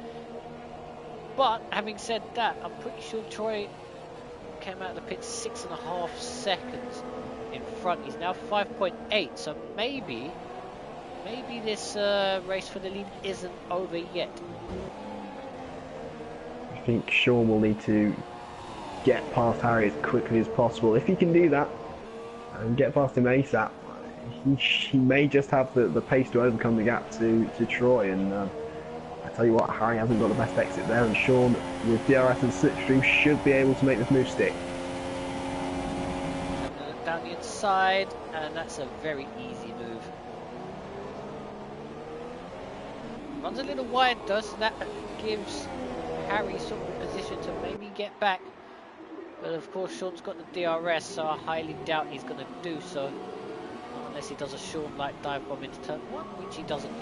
But having said that, I'm pretty sure Troy came out of the pit 6.5 seconds in front. He's now 5.8, so maybe this race for the lead isn't over yet. I think Sean will need to get past Harry as quickly as possible. If he can do that and get past him ASAP, he may just have the pace to overcome the gap to Troy. And I tell you what, Harry hasn't got the best exit there, and Sean with DRS and slipstream should be able to make this move stick. Down the inside, and that's a very easy move. Runs a little wide, does that gives Harry sort of position to maybe get back. But of course Sean's got the DRS, so I highly doubt he's going to do so. Unless he does a Sean-like dive bomb into turn 1, which he doesn't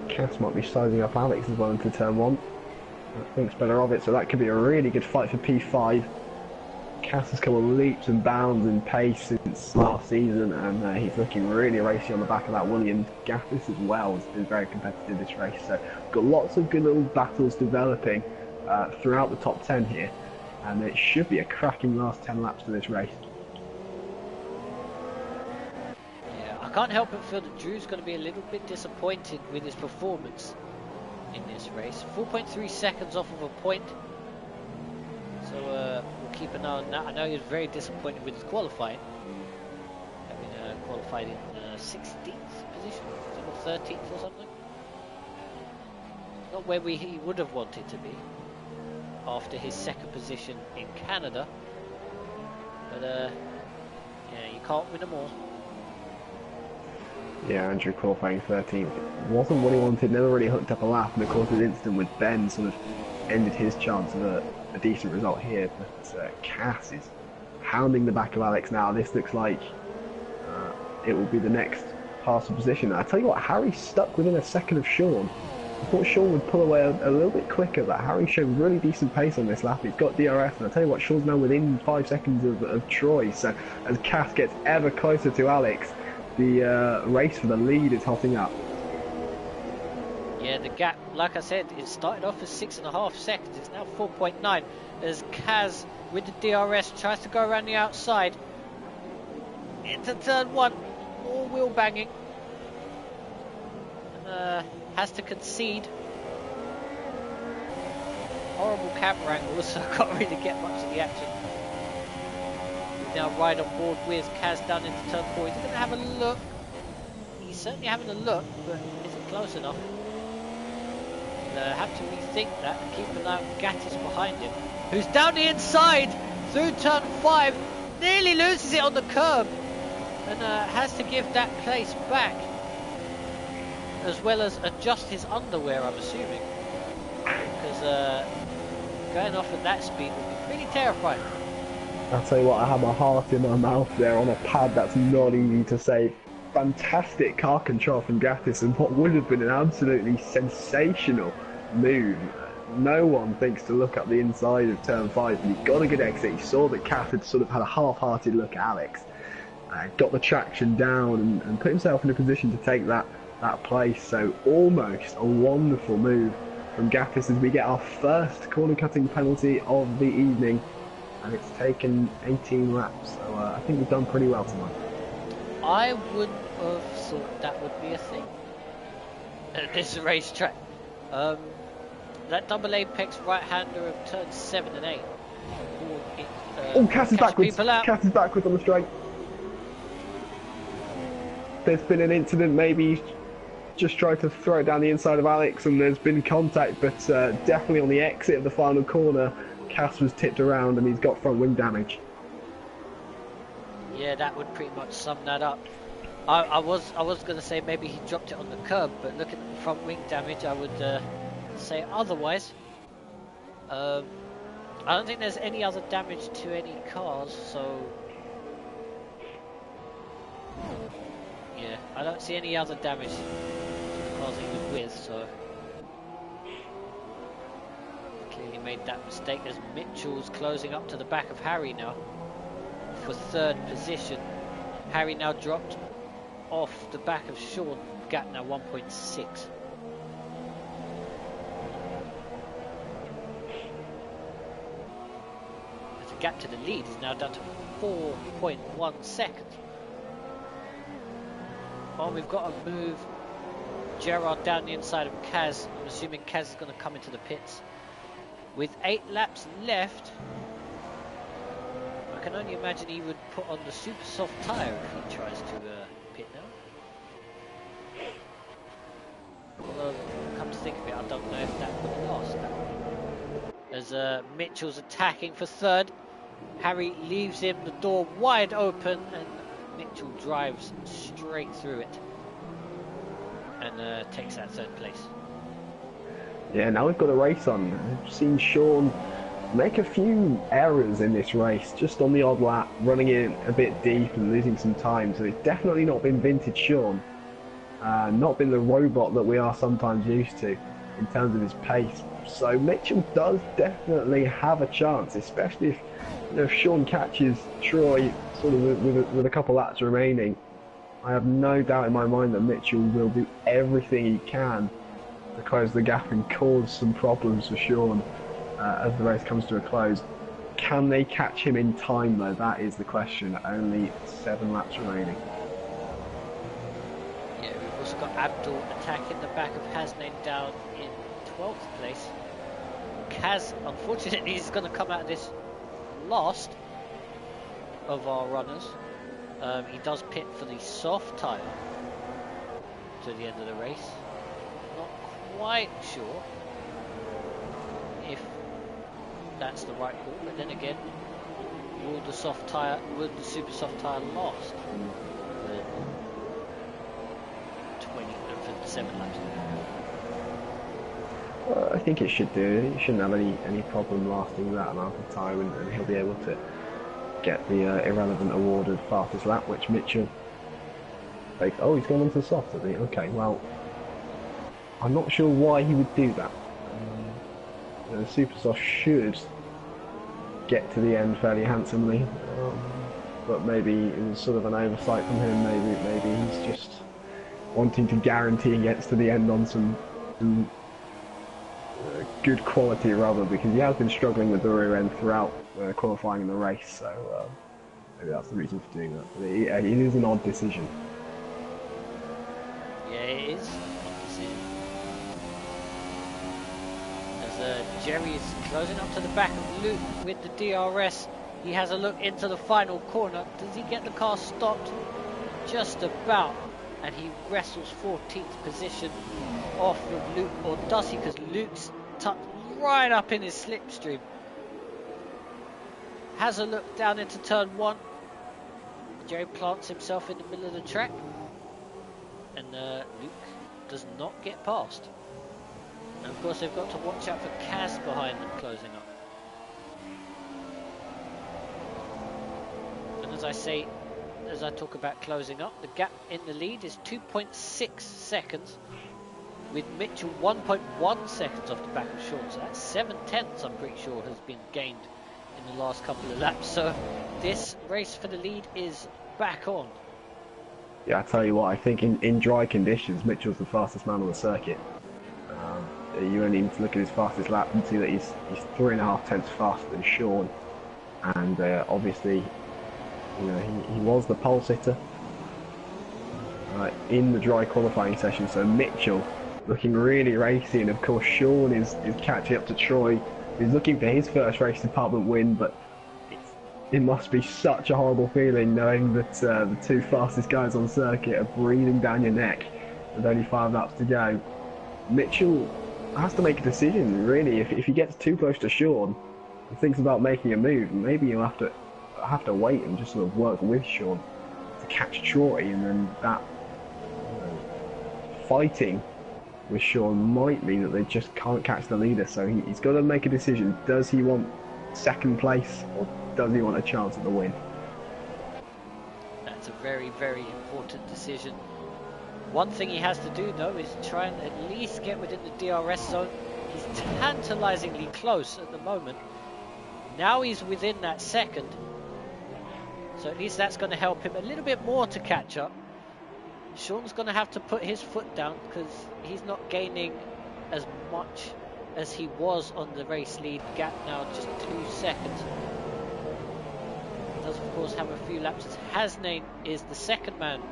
do. Cass might be sizing up Alex as well into turn 1. I think's better of it, so that could be a really good fight for P5. Cass has come on leaps and bounds in pace since last season, and he's looking really racy on the back of that Williams. Gatis as well has been very competitive this race, so we've got lots of good little battles developing throughout the top 10 here, and it should be a cracking last 10 laps to this race. Yeah, I can't help but feel that Drew's going to be a little bit disappointed with his performance in this race. 4.3 seconds off of a point, so we'll keep an eye on that. I know he was very disappointed with his qualifying, having qualified in 16th position or 13th or something. Not where he would have wanted to be after his second position in Canada, but yeah, you can't win them all. Yeah, Andrew qualifying 13th wasn't what he wanted, never really hooked up a lap, and of course his incident with Ben sort of ended his chance of a decent result here. But Cass is hounding the back of Alex now. This looks like it will be the next passing position. I tell you what, Harry stuck within a second of Sean. I thought Sean would pull away a little bit quicker, but Harry showed really decent pace on this lap. He's got DRS, and I tell you what, Sean's now within 5 seconds of Troy. So as Cass gets ever closer to Alex, the race for the lead is hotting up. Yeah, the gap, like I said, it started off as 6.5 seconds. It's now 4.9 as Kaz with the DRS tries to go around the outside into turn 1. More wheel banging. And has to concede. Horrible camera angle, so can't really get much of the action. He's now right on board with Kaz down into turn 4. He's going to have a look. He's certainly having a look, but isn't close enough. Have to rethink that and keep an eye on Gatis behind him, who's down the inside through turn 5, nearly loses it on the curb, and has to give that place back, as well as adjust his underwear, I'm assuming, because going off at that speed would be pretty terrifying. I'll tell you what, I have my heart in my mouth there on a pad. That's not easy to say. Fantastic car control from Gatis, and what would have been an absolutely sensational move. No one thinks to look up the inside of turn 5, and he got a good exit. He saw that Cass had sort of had a half-hearted look at Alex, got the traction down and put himself in a position to take that place. So almost a wonderful move from Gatis as we get our first corner cutting penalty of the evening, and it's taken 18 laps. So I think we've done pretty well tonight. I wouldn't have thought that would be a thing at this racetrack. That double apex right-hander of turns 7 and 8. Cass is backwards. Cass is backwards on the straight. There's been an incident, maybe he's just tried to throw it down the inside of Alex and there's been contact, but definitely on the exit of the final corner, Cass was tipped around and he's got front wing damage. Yeah, that would pretty much sum that up. I was going to say maybe he dropped it on the curb, but look at the front wing damage, I would say otherwise. I don't think there's any other damage to any cars, so yeah, I don't see any other damage to the cars he was with, so clearly made that mistake as Mitchell's closing up to the back of Harry now for third position. Harry now dropped off the back of Sean, gap now 1.6. Gap to the lead is now down to 4.1 seconds. Oh, we've got to move Gerard down the inside of Kaz. I'm assuming Kaz is going to come into the pits. With 8 laps left, I can only imagine he would put on the super soft tyre if he tries to pit now. Although, come to think of it, I don't know if that would last that long. As Mitchell's attacking for third. Harry leaves him the door wide open and Mitchell drives straight through it and takes that third place. Yeah, now we've got a race on. I've seen Sean make a few errors in this race, just on the odd lap, running in a bit deep and losing some time, so it's definitely not been vintage Sean. Not been the robot that we are sometimes used to in terms of his pace. So Mitchell does definitely have a chance, especially if Sean catches Troy sort of with a couple laps remaining. I have no doubt in my mind that Mitchell will do everything he can to close the gap and cause some problems for Sean as the race comes to a close. Can they catch him in time though? That is the question. Only 7 laps remaining. Yeah, we've also got Abdul attacking the back of Hasnain down in 12th place. Kaz, unfortunately, is going to come out of this last of our runners. He does pit for the soft tyre to the end of the race. Not quite sure if that's the right call, but then again, will the super soft tyre last for 7 laps? I think it should do. He shouldn't have any problem lasting that amount of time, and he'll be able to get the irrelevant award of fastest lap, which Mitchell takes. Oh, he's gone onto the soft, I think. Okay, well, I'm not sure why he would do that. The super soft should get to the end fairly handsomely, but maybe it was sort of an oversight from him. Maybe he's just wanting to guarantee he gets to the end on some good quality rather, because he has been struggling with the rear end throughout qualifying in the race, so maybe that's the reason for doing that. But it is an odd decision. Yeah, it is an odd decision. As Jerry is closing up to the back of Luke with the DRS, he has a look into the final corner. Does he get the car stopped? Just about. And he wrestles 14th position off of Luke, or does he? Because Luke's tucked right up in his slipstream. Has a look down into turn 1. Jerry plants himself in the middle of the track, and Luke does not get past. And of course they've got to watch out for Kaz behind them closing up. And as I say, as I talk about closing up, the gap in the lead is 2.6 seconds, with Mitchell 1.1 seconds off the back of Sean. So that's 7/10 I'm pretty sure has been gained in the last couple of laps. So this race for the lead is back on. Yeah, I tell you what, I think in dry conditions, Mitchell's the fastest man on the circuit. You only need to look at his fastest lap and see that he's 3.5 tenths faster than Sean. And obviously, you know, he was the pole sitter in the dry qualifying session. So Mitchell looking really racy, and of course Sean is catching up to Troy. He's looking for his first race department win, but it must be such a horrible feeling knowing that the two fastest guys on circuit are breathing down your neck with only 5 laps to go. Mitchell has to make a decision, really. If he gets too close to Sean and thinks about making a move, maybe he'll have to wait and just sort of work with Sean to catch Troy, and then that fighting with Sean might mean that they just can't catch the leader. So he's got to make a decision. Does he want second place, or does he want a chance at the win? That's a very, very important decision. One thing he has to do though is try and at least get within the DRS zone. He's tantalizingly close at the moment. Now he's within that second, so at least that's going to help him a little bit more to catch up. Sean's going to have to put his foot down because he's not gaining as much as he was on the race lead. Gap now just 2 seconds. He does of course have a few laps. Hasnane is the second man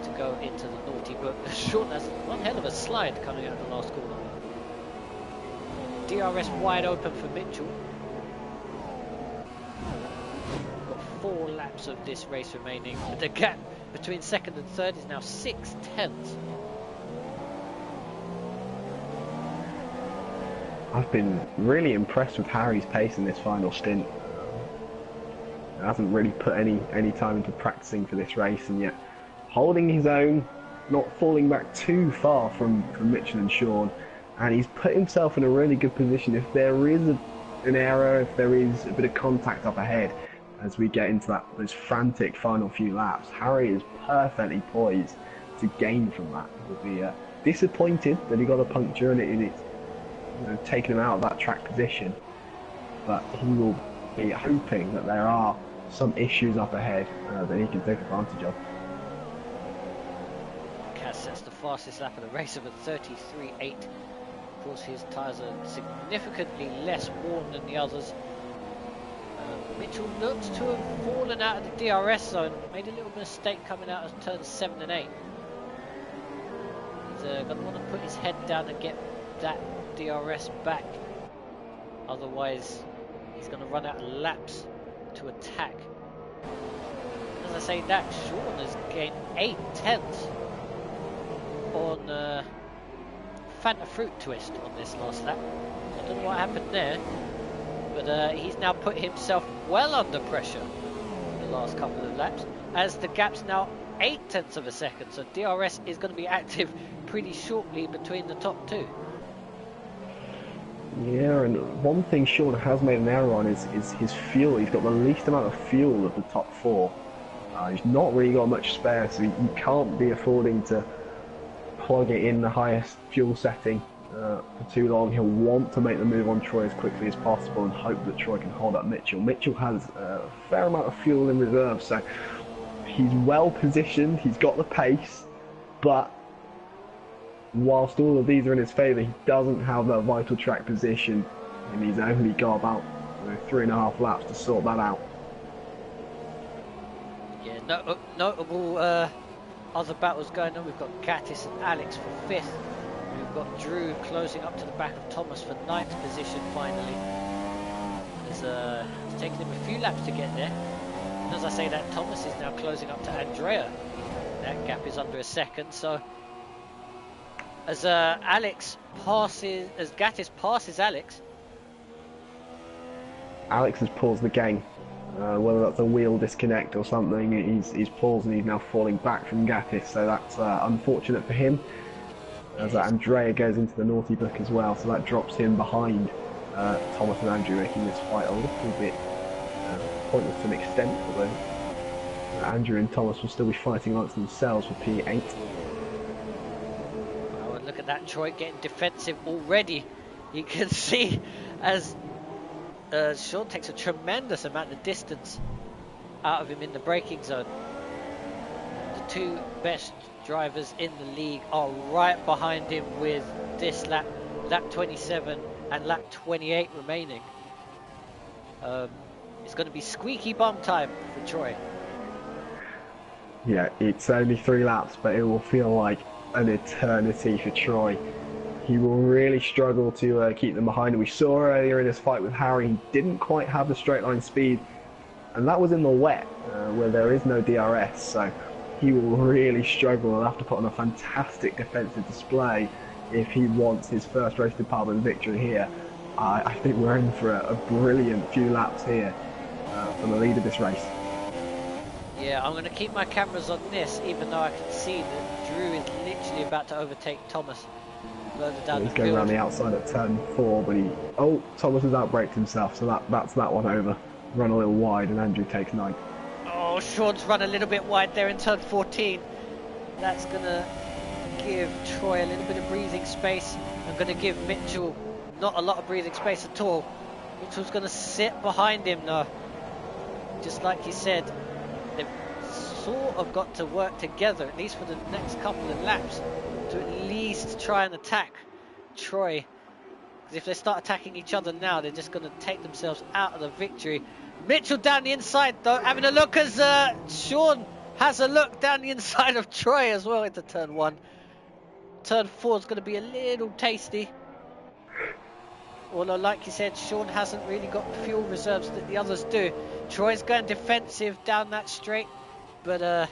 to go into the naughty book. Sean has one hell of a slide coming out of the last corner. DRS wide open for Mitchell. Got 4 laps of this race remaining, but the gap between second and third is now 6 tenths. I've been really impressed with Harry's pace in this final stint. He hasn't really put any time into practicing for this race, and yet holding his own, not falling back too far from Mitchell and Sean, and he's put himself in a really good position. If there is an error, if there is a bit of contact up ahead, as we get into those frantic final few laps, Harry is perfectly poised to gain from that. He'll be disappointed that he got a puncture and it's taken him out of that track position, but he will be hoping that there are some issues up ahead that he can take advantage of. Cass sets the fastest lap of the race of a 33.8. Of course his tyres are significantly less worn than the others. Mitchell looks to have fallen out of the DRS zone, made a little mistake coming out of turns 7 and 8. He's going to want to put his head down and get that DRS back, otherwise he's going to run out of laps to attack. As I say that, Sean has gained 8 tenths on Fanta Fruit Twist on this last lap. I don't know what happened there, but he's now put himself well under pressure in the last couple of laps, as the gap's now 8 tenths of a second, so DRS is going to be active pretty shortly between the top 2. Yeah, and one thing Sean has made an error on is his fuel. He's got the least amount of fuel of the top 4. He's not really got much spare, so he can't be affording to plug it in the highest fuel setting for too long. He'll want to make the move on Troy as quickly as possible and hope that Troy can hold up Mitchell. Mitchell has a fair amount of fuel in reserve, so he's well positioned, he's got the pace, but whilst all of these are in his favour, he doesn't have that vital track position, and he's only got about 3.5 laps to sort that out. Yeah, notable other battles going on. We've got Gatis and Alex for 5th. We've got Drew closing up to the back of Thomas for 9th position finally. It's taken him a few laps to get there. And as I say that, Thomas is now closing up to Andrea. That gap is under a second, so as Gatis passes Alex. Alex has paused the game. Whether that's a wheel disconnect or something, he's paused and he's now falling back from Gatis, so that's unfortunate for him. As Andrea goes into the naughty book as well, so that drops him behind Thomas and Andrew, making this fight a little bit pointless to an extent, although Andrew and Thomas will still be fighting amongst themselves for P8. Oh, look at that, Troy getting defensive already. You can see as Sean takes a tremendous amount of distance out of him in the braking zone. The two best drivers in the league are right behind him with this lap 27 and lap 28 remaining. It's going to be squeaky bum time for Troy. Yeah, it's only 3 laps, but it will feel like an eternity for Troy. He will really struggle to keep them behind. And we saw earlier in his fight with Harry, he didn't quite have the straight line speed, and that was in the wet, where there is no DRS, so he will really struggle and have to put on a fantastic defensive display if he wants his first race department victory here. I think we're in for a brilliant few laps here from the lead of this race. Yeah, I'm going to keep my cameras on this, even though I can see that Drew is literally about to overtake Thomas further down the field. He's going around the outside at turn 4, but Thomas has outbraked himself, so that's that one over. Run a little wide, and Andrew takes 9. Oh, Sean's run a little bit wide there in turn 14. That's going to give Troy a little bit of breathing space. I'm going to give Mitchell not a lot of breathing space at all. Mitchell's going to sit behind him now. Just like you said, they've sort of got to work together, at least for the next couple of laps, to at least try and attack Troy. Because if they start attacking each other now, they're just going to take themselves out of the victory. Mitchell down the inside, though, having a look as Sean has a look down the inside of Troy as well into turn 1. Turn 4 is going to be a little tasty. Although, like you said, Sean hasn't really got the fuel reserves that the others do. Troy's going defensive down that straight, but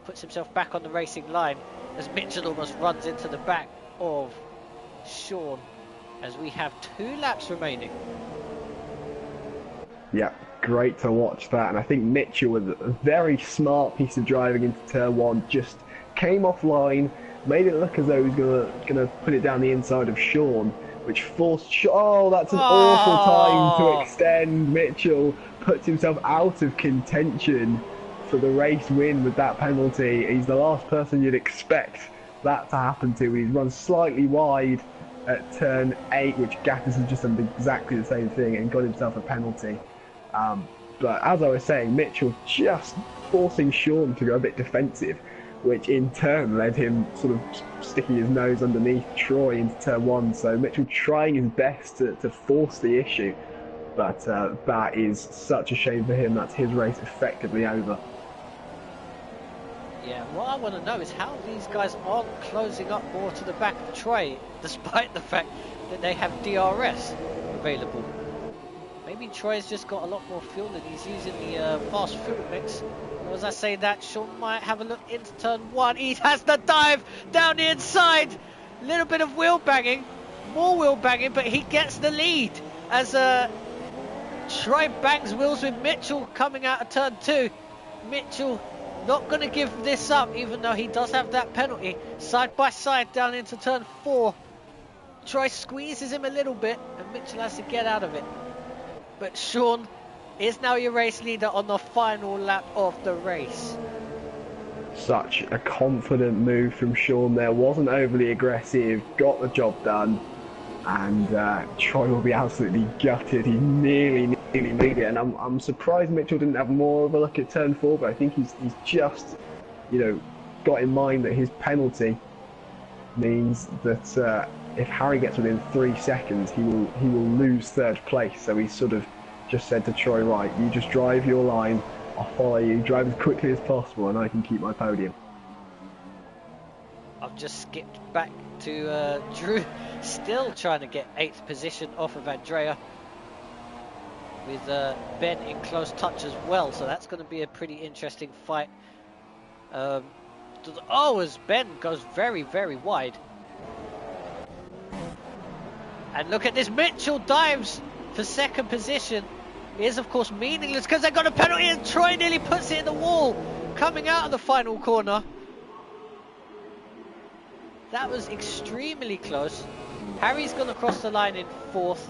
puts himself back on the racing line as Mitchell almost runs into the back of Sean as we have 2 laps remaining. Yeah, great to watch that, and I think Mitchell, with a very smart piece of driving into turn 1, just came offline, made it look as though he was gonna put it down the inside of Sean, which forced that's an awful time to extend. Mitchell puts himself out of contention for the race win with that penalty. He's the last person you'd expect that to happen to. He's run slightly wide at turn 8, which Gatis has just done exactly the same thing and got himself a penalty. But as I was saying, Mitchell just forcing Sean to go a bit defensive, which in turn led him sort of sticking his nose underneath Troy into turn 1. So Mitchell trying his best to force the issue, but that is such a shame for him. That's his race effectively over. Yeah, what I want to know is how these guys aren't closing up more to the back of Troy, despite the fact that they have DRS available. Maybe Troy's just got a lot more fuel and he's using the fast fuel mix. As I say that, Sean might have a look into turn 1. He has the dive down the inside. A little bit of wheel banging, more wheel banging, but he gets the lead as Troy bangs wheels with Mitchell coming out of turn 2. Mitchell not going to give this up, even though he does have that penalty. Side by side down into turn 4. Troy squeezes him a little bit and Mitchell has to get out of it. But Sean is now your race leader on the final lap of the race. Such a confident move from Sean there. Wasn't overly aggressive, got the job done, and Troy will be absolutely gutted. He nearly made it, and I'm surprised Mitchell didn't have more of a look at turn 4, but I think he's just, got in mind that his penalty means that if Harry gets within 3 seconds, he will lose 3rd place. So he's sort of just said to Troy, right, you just drive your line, I'll follow you, drive as quickly as possible, and I can keep my podium. I've just skipped back to Drew, still trying to get 8th position off of Andrea, with Ben in close touch as well, so that's going to be a pretty interesting fight. As Ben goes very, very wide. And look at this, Mitchell dives for 2nd position. It is of course meaningless because they got a penalty and Troy nearly puts it in the wall coming out of the final corner. That was extremely close. Harry's going to cross the line in 4th.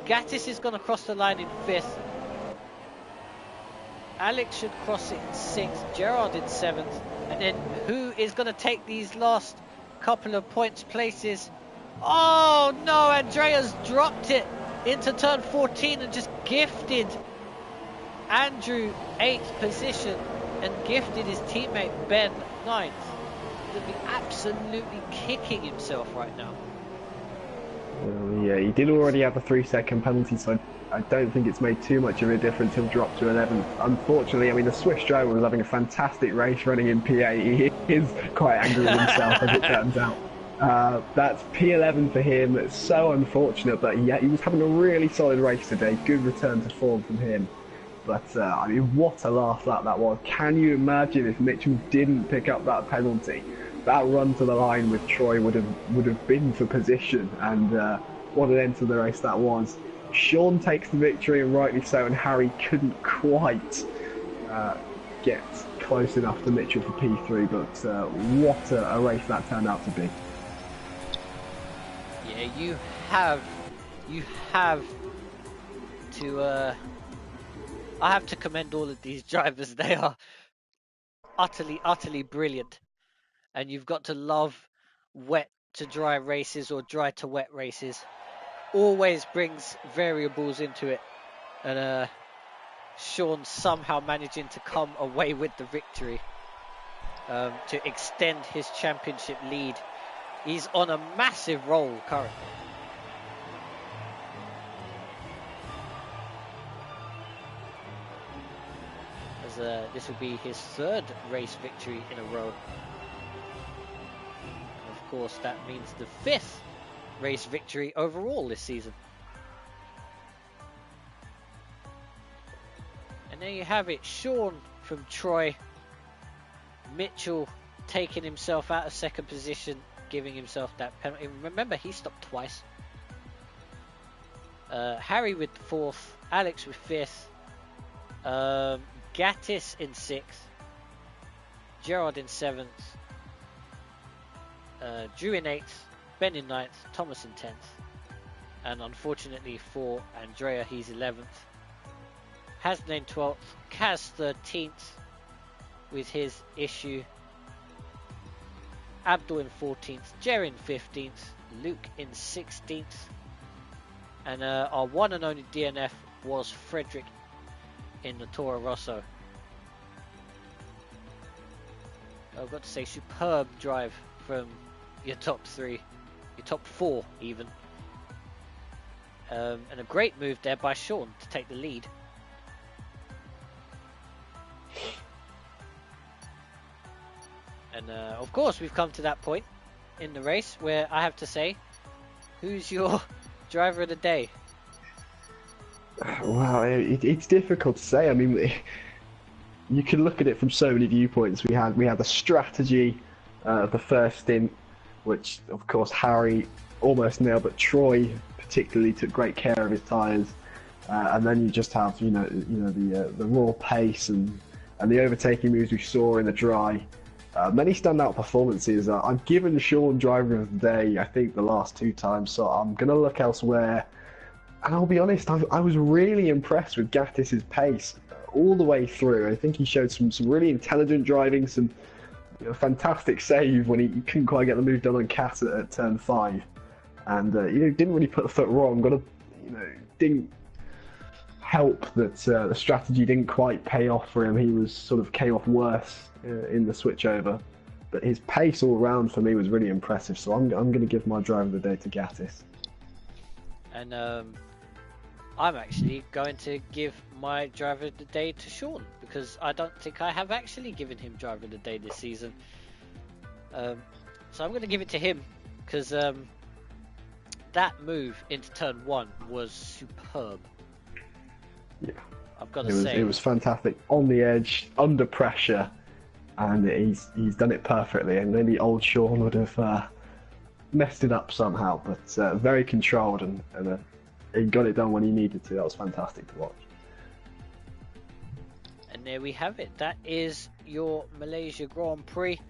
Gatis is going to cross the line in 5th. Alex should cross it in 6th. Gerard in 7th. And then who is going to take these last couple of points places? Oh no, Andrea's dropped it into turn 14 and just gifted Andrew 8th position and gifted his teammate Ben 9th. He'll be absolutely kicking himself right now. Yeah, he did already have a 3-second penalty, so I don't think it's made too much of a difference. He'll drop to 11th. Unfortunately, I mean, the Swiss driver was having a fantastic race running in P8. He is quite angry with himself, as it turns out. That's P11 for him. It's so unfortunate, but yeah, he was having a really solid race today. Good return to form from him. But, I mean, what a laugh that was. Can you imagine if Mitchell didn't pick up that penalty? That run to the line with Troy would have been for position, and what an end to the race that was. Sean takes the victory, and rightly so, and Harry couldn't quite get close enough to Mitchell for P3, but what a race that turned out to be. Yeah, you have to I have to commend all of these drivers. They are utterly brilliant, and you've got to love wet to dry races or dry to wet races. Always brings variables into it, and Sean somehow managing to come away with the victory to extend his championship lead. He's on a massive roll currently. As this will be his 3rd race victory in a row. And of course, that means the 5th race victory overall this season. And there you have it, Sean from Troy. Mitchell taking himself out of 2nd position, giving himself that penalty. Remember, he stopped twice. Harry with 4th, Alex with 5th, Gatis in 6th, Gerard in 7th, Drew in 8th, Ben in 9th, Thomas in 10th, and unfortunately for Andrea, he's 11th. Hasnan in 12th, Kaz 13th with his issue, Abdul in 14th, Jer in 15th, Luke in 16th, and our one and only DNF was Frederick in the Toro Rosso. I've got to say, superb drive from your top 3, your top 4 even, and a great move there by Sean to take the lead. And of course, we've come to that point in the race where I have to say, who's your driver of the day? Wow, it's difficult to say. I mean, you can look at it from so many viewpoints. We had the strategy of the first stint, which of course Harry almost nailed, but Troy particularly took great care of his tyres. And then you just have the raw pace and the overtaking moves we saw in the dry. Many standout performances. I've given Sean driver of the day, I think, the last 2 times, so I'm going to look elsewhere. And I'll be honest, I was really impressed with Gatis' pace all the way through. I think he showed some really intelligent driving, some fantastic save when he couldn't quite get the move done on Cat at turn 5. And didn't really put the foot wrong, didn't help that the strategy didn't quite pay off for him. He came off worse in the switchover, but his pace all round for me was really impressive. So I'm going to give my driver of the day to Gatis. And I'm actually going to give my driver of the day to Sean, because I don't think I have actually given him driver of the day this season. So I'm going to give it to him, because that move into turn 1 was superb. Yeah, I've got to say it was fantastic, on the edge, under pressure, and he's done it perfectly. And maybe old Sean would have messed it up somehow, but very controlled, and he got it done when he needed to. That was fantastic to watch. And there we have it. That is your Malaysia Grand Prix,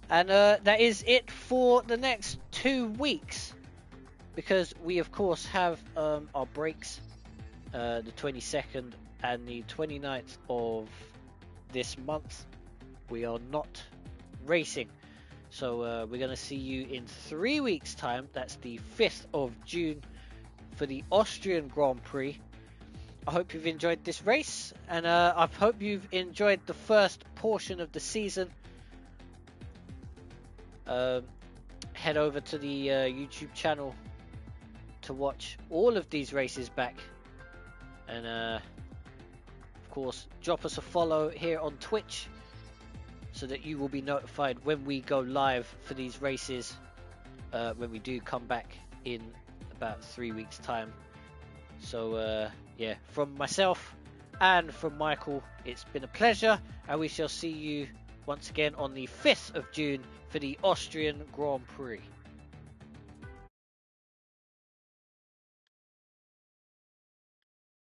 and that is it for the next 2 weeks, because we of course have our breaks, the 22nd and the 29th of this month. We are not racing, so we're going to see you in 3 weeks time. That's the 5th of June for the Austrian Grand Prix. I hope you've enjoyed this race, and I hope you've enjoyed the first portion of the season. Head over to the YouTube channel to watch all of these races back, and of course drop us a follow here on Twitch so that you will be notified when we go live for these races, when we do come back in about 3 weeks time. So yeah, from myself and from Michael, it's been a pleasure, and we shall see you once again on the 5th of June for the Austrian Grand Prix.